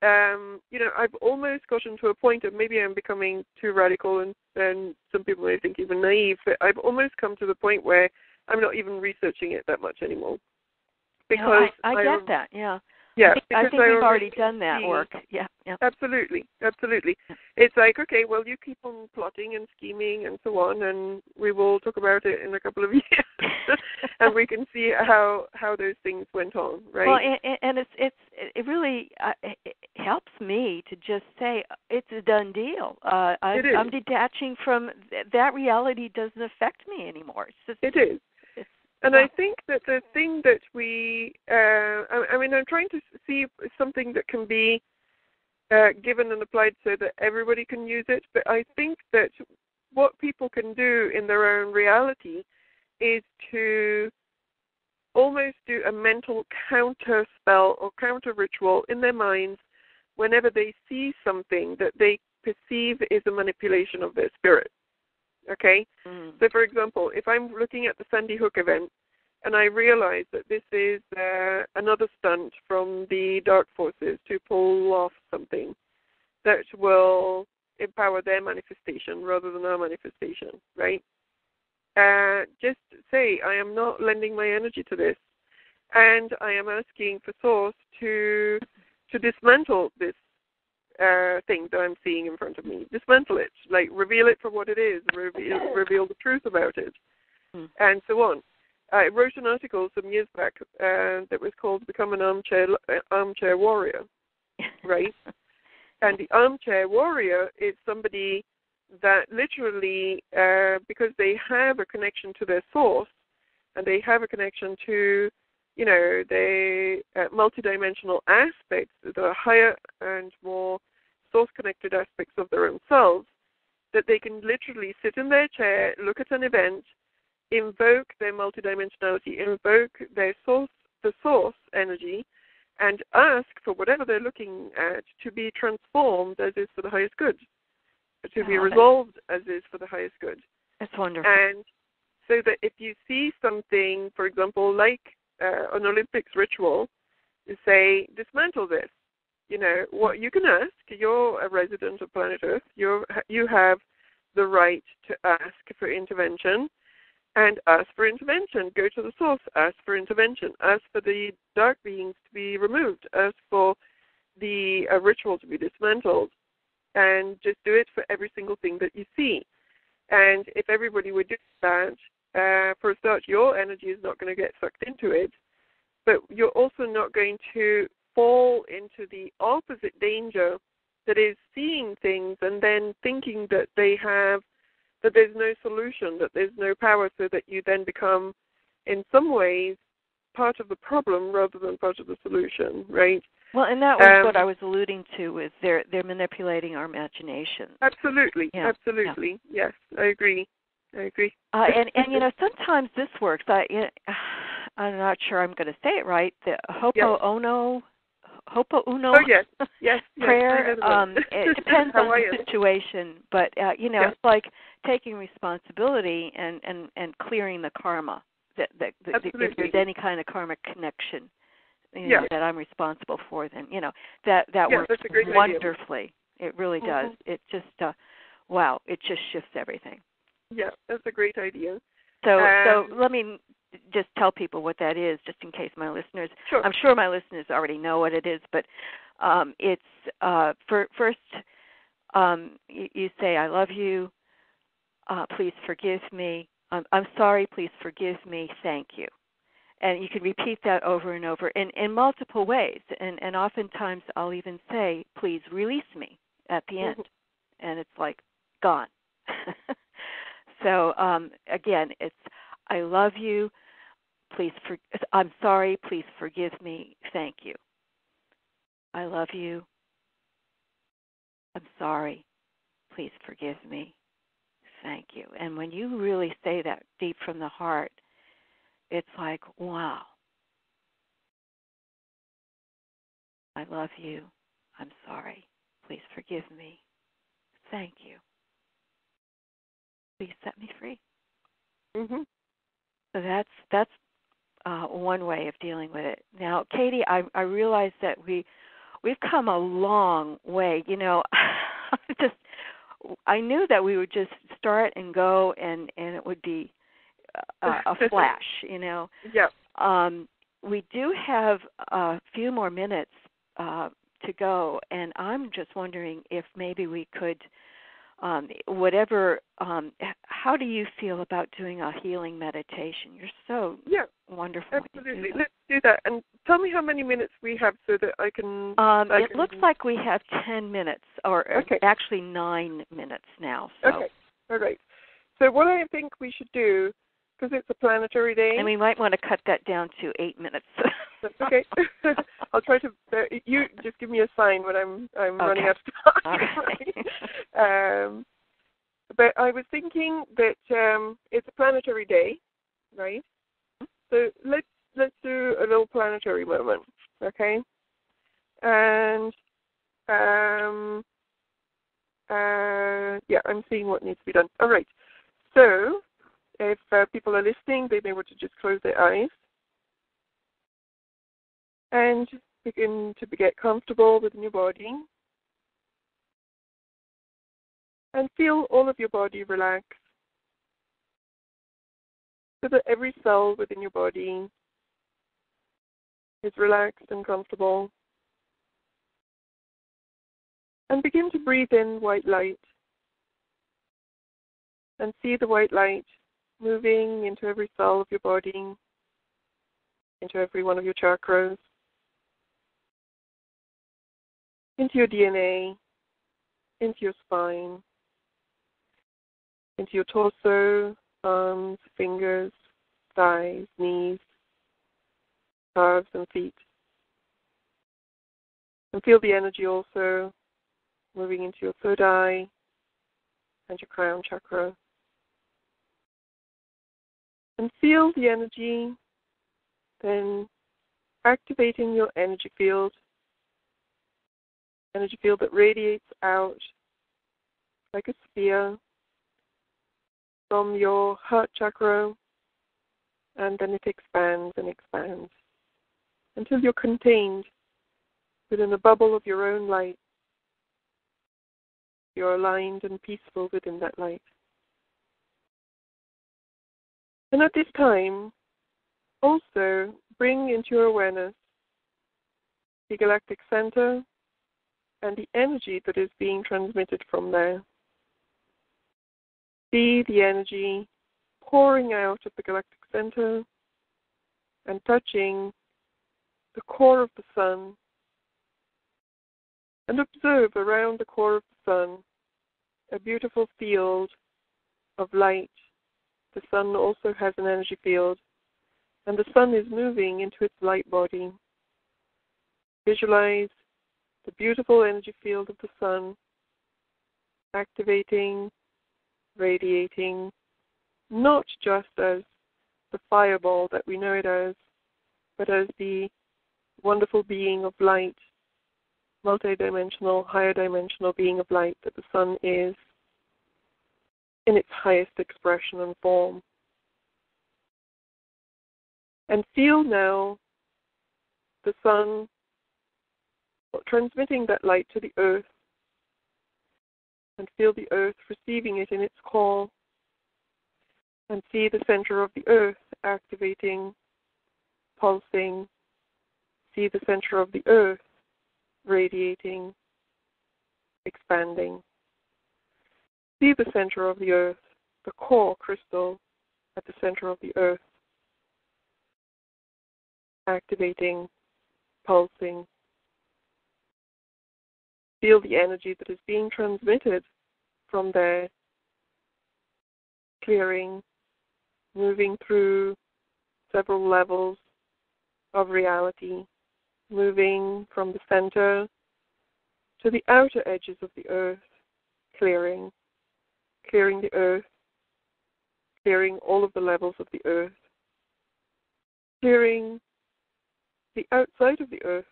I've almost gotten to a point of maybe I'm becoming too radical and some people may think even naive, but I've almost come to the point where I'm not even researching it that much anymore. Because I get that, yeah. Yeah, I think we've already done that work. Yeah. Absolutely. It's like, okay, well, you keep on plotting and scheming and so on, and we will talk about it in a couple of years, and we can see how those things went on, right? Well, and it really it helps me to just say it's a done deal. I'm detaching from that. Reality doesn't affect me anymore. It is. And I think that the thing that I'm trying to see something that can be given and applied so that everybody can use it, but I think that what people can do in their own reality is to almost do a mental counter spell or counter ritual in their minds whenever they see something that they perceive is a manipulation of their spirit. Okay? Mm. So, for example, if I'm looking at the Sandy Hook event and I realize that this is another stunt from the dark forces to pull off something that will empower their manifestation rather than our manifestation, right? Just say, I am not lending my energy to this, and I am asking for Source to dismantle this thing that I'm seeing in front of me. Dismantle it, like reveal it for what it is, reveal the truth about it, and so on. I wrote an article some years back that was called "Become an Armchair Warrior," right? And the armchair warrior is somebody that literally, because they have a connection to their source, and they have a connection to, the multidimensional aspects, the higher and more source-connected aspects of their own selves, that they can literally sit in their chair, look at an event, invoke their multidimensionality, invoke their the source energy, and ask for whatever they're looking at to be transformed as is for the highest good, to be resolved as is for the highest good. That's wonderful. And so that if you see something, for example, like an Olympics ritual, you say, dismantle this. What you can ask, you're a resident of planet Earth, you have the right to ask for intervention, and ask for intervention. Go to the source, ask for intervention, ask for the dark beings to be removed, ask for the ritual to be dismantled, and just do it for every single thing that you see. And if everybody would do that, for a start, your energy is not going to get sucked into it, but you're also not going to fall into the opposite danger that is seeing things and then thinking that that there's no solution, that there's no power, so that you then become, in some ways, part of the problem rather than part of the solution, right? Well, and that was what I was alluding to, is they're manipulating our imagination. Absolutely, yeah. Yes, I agree. And sometimes this works. I'm not sure I'm going to say it right. The Ho'oponopono prayer. It depends on the situation, but it's like taking responsibility and clearing the karma. That if there's any kind of karmic connection, that I'm responsible for, then that works wonderfully. Idea. It really does. It just it just shifts everything. Yeah, that's a great idea. So let me just tell people what that is, just in case my listeners. Sure. I'm sure my listeners already know what it is, but it's first you say, "I love you. Please forgive me. I'm sorry. Please forgive me. Thank you." And you can repeat that over and over in multiple ways. And oftentimes I'll even say, "Please release me," at the end, and it's like gone. So again, it's, I love you. I'm sorry. Please forgive me. Thank you. I love you. I'm sorry. Please forgive me. Thank you. And when you really say that deep from the heart, it's like, wow. I love you. I'm sorry. Please forgive me. Thank you. Please set me free. Mm-hmm. So that's one way of dealing with it. Now, Katie, I realize that we've come a long way. You know, just I knew that we would just start and go, and it would be a flash. You know. Yeah. We do have a few more minutes to go, and I'm just wondering if maybe we could, how do you feel about doing a healing meditation? You're so wonderful. Absolutely. Let's do that. And tell me how many minutes we have so that I can... It looks like we have 10 minutes, or actually 9 minutes now. So. Okay. All right. So what I think we should do, because it's a planetary day... And we might want to cut that down to 8 minutes. That's okay. I'll try to... you just give me a sign when I'm running out of time. Right. But I was thinking that it's a planetary day, right? So let's do a little planetary moment, okay? And I'm seeing what needs to be done. All right. So if people are listening, they may want to just close their eyes and begin to get comfortable within your body. And feel all of your body relax, so that every cell within your body is relaxed and comfortable. And begin to breathe in white light. And see the white light moving into every cell of your body, into every one of your chakras, into your DNA, into your spine, into your torso, arms, fingers, thighs, knees, calves, and feet. And feel the energy also moving into your third eye and your crown chakra. And feel the energy then activating your energy field that radiates out like a sphere from your heart chakra, and then it expands and expands until you're contained within a bubble of your own light. You're aligned and peaceful within that light. And at this time, also bring into your awareness the galactic center and the energy that is being transmitted from there. See the energy pouring out of the galactic center and touching the core of the sun. And observe around the core of the sun a beautiful field of light. The sun also has an energy field, and the sun is moving into its light body. Visualize the beautiful energy field of the sun activating, radiating, not just as the fireball that we know it as, but as the wonderful being of light, multidimensional, higher dimensional being of light that the sun is in its highest expression and form. And feel now the sun transmitting that light to the earth, and feel the earth receiving it in its core, and see the center of the earth activating, pulsing. See the center of the earth radiating, expanding. See the center of the earth, the core crystal at the center of the earth, activating, pulsing. Feel the energy that is being transmitted from there, clearing, moving through several levels of reality, moving from the center to the outer edges of the earth, clearing the earth, clearing all of the levels of the earth, clearing the outside of the earth,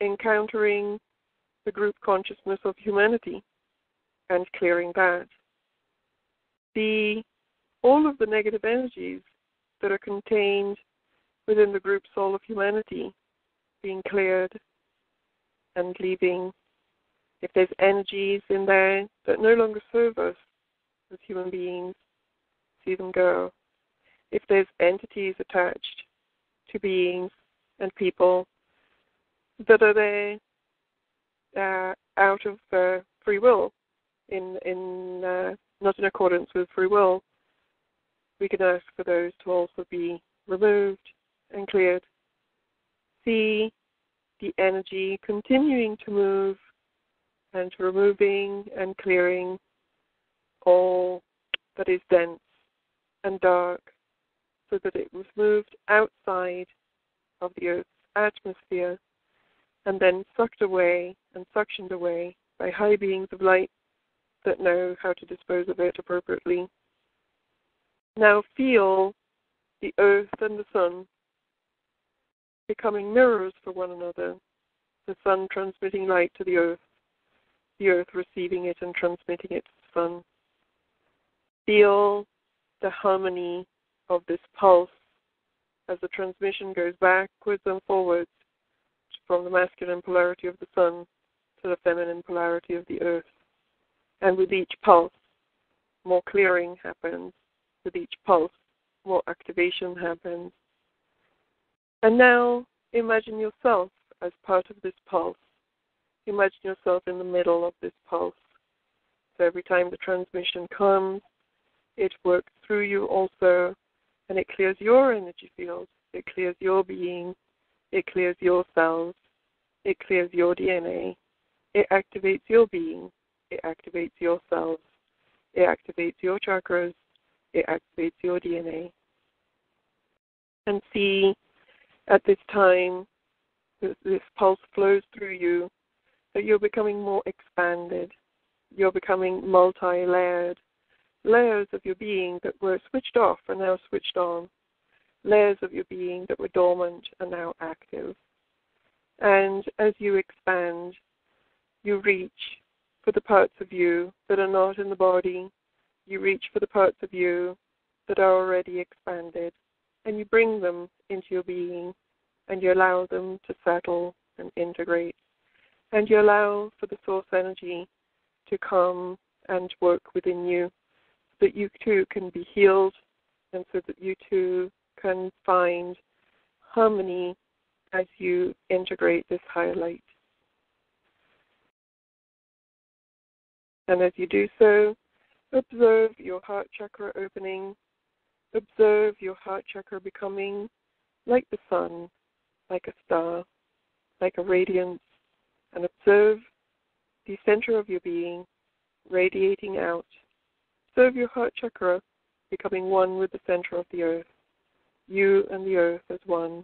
encountering the group consciousness of humanity and clearing that. See all of the negative energies that are contained within the group soul of humanity being cleared. and leaving. If there's energies in there that no longer serve us as human beings, see them go. If there's entities attached to beings and people that are there out of free will, not in accordance with free will, we can ask for those to also be removed and cleared. See the energy continuing to move and removing and clearing all that is dense and dark, so that it was moved outside of the Earth's atmosphere and then sucked away and suctioned away by high beings of light that know how to dispose of it appropriately. Now feel the Earth and the Sun becoming mirrors for one another, the Sun transmitting light to the Earth receiving it and transmitting it to the Sun. Feel the harmony of this pulse as the transmission goes backwards and forwards from the masculine polarity of the Sun to the feminine polarity of the Earth. And with each pulse, more clearing happens. With each pulse, more activation happens. And now imagine yourself as part of this pulse. Imagine yourself in the middle of this pulse. So every time the transmission comes, it works through you also, and it clears your energy field. It clears your being. It clears your cells. It clears your DNA. It activates your being. It activates your cells. It activates your chakras. It activates your DNA. And see, at this time, this pulse flows through you, that you're becoming more expanded. You're becoming multi-layered. Layers of your being that were switched off are now switched on. Layers of your being that were dormant are now active. And as you expand, you reach for the parts of you that are not in the body. You reach for the parts of you that are already expanded, and you bring them into your being, and you allow them to settle and integrate. And you allow for the source energy to come and work within you, so that you too can be healed, and so that you too can find harmony as you integrate this higher light. And as you do so, observe your heart chakra opening. Observe your heart chakra becoming like the sun, like a star, like a radiance. And observe the center of your being radiating out. Observe your heart chakra becoming one with the center of the earth. You and the earth as one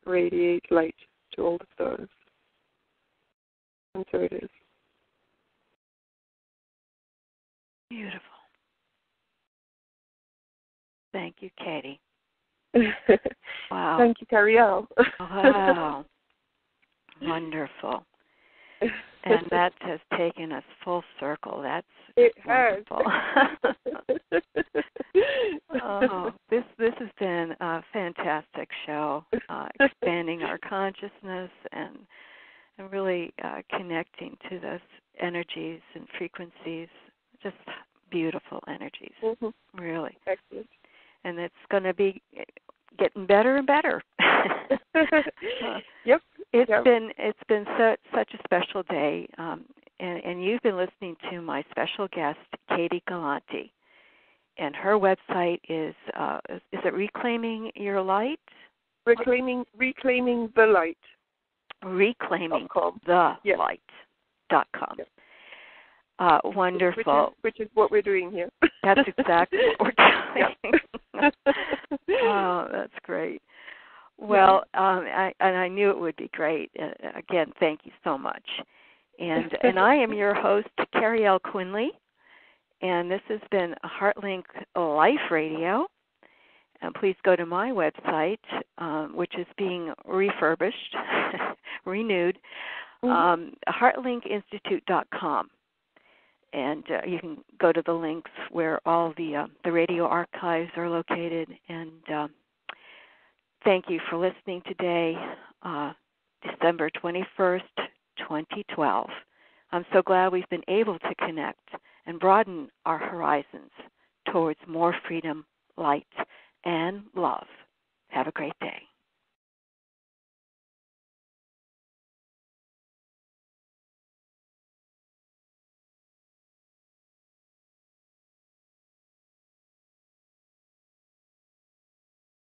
radiate light to all the stars. And so it is. Beautiful. Thank you, Katie. Wow. Thank you, Cariel. Wow. Wonderful. And that has taken us full circle. That's wonderful. This has been a fantastic show, expanding our consciousness and really connecting to those energies and frequencies. Just beautiful energies, really. Excellent. And it's going to be getting better and better. Yep. It's been such a special day, and you've been listening to my special guest, Katie Gallanti, and her website is it Reclaiming Your Light? Reclaiming the Light. ReclaimingTheLight.com. Yes. Wonderful. Which is what we're doing here. That's exactly what we're doing. Oh, that's great. Well, I knew it would be great. Again, thank you so much. And I am your host, Cariel Quinly, and this has been Heartlink Life Radio. And please go to my website, which is being refurbished, renewed, heartlinkinstitute.com. And you can go to the links where all the radio archives are located. And thank you for listening today, December 21st, 2012. I'm so glad we've been able to connect and broaden our horizons towards more freedom, light, and love. Have a great day.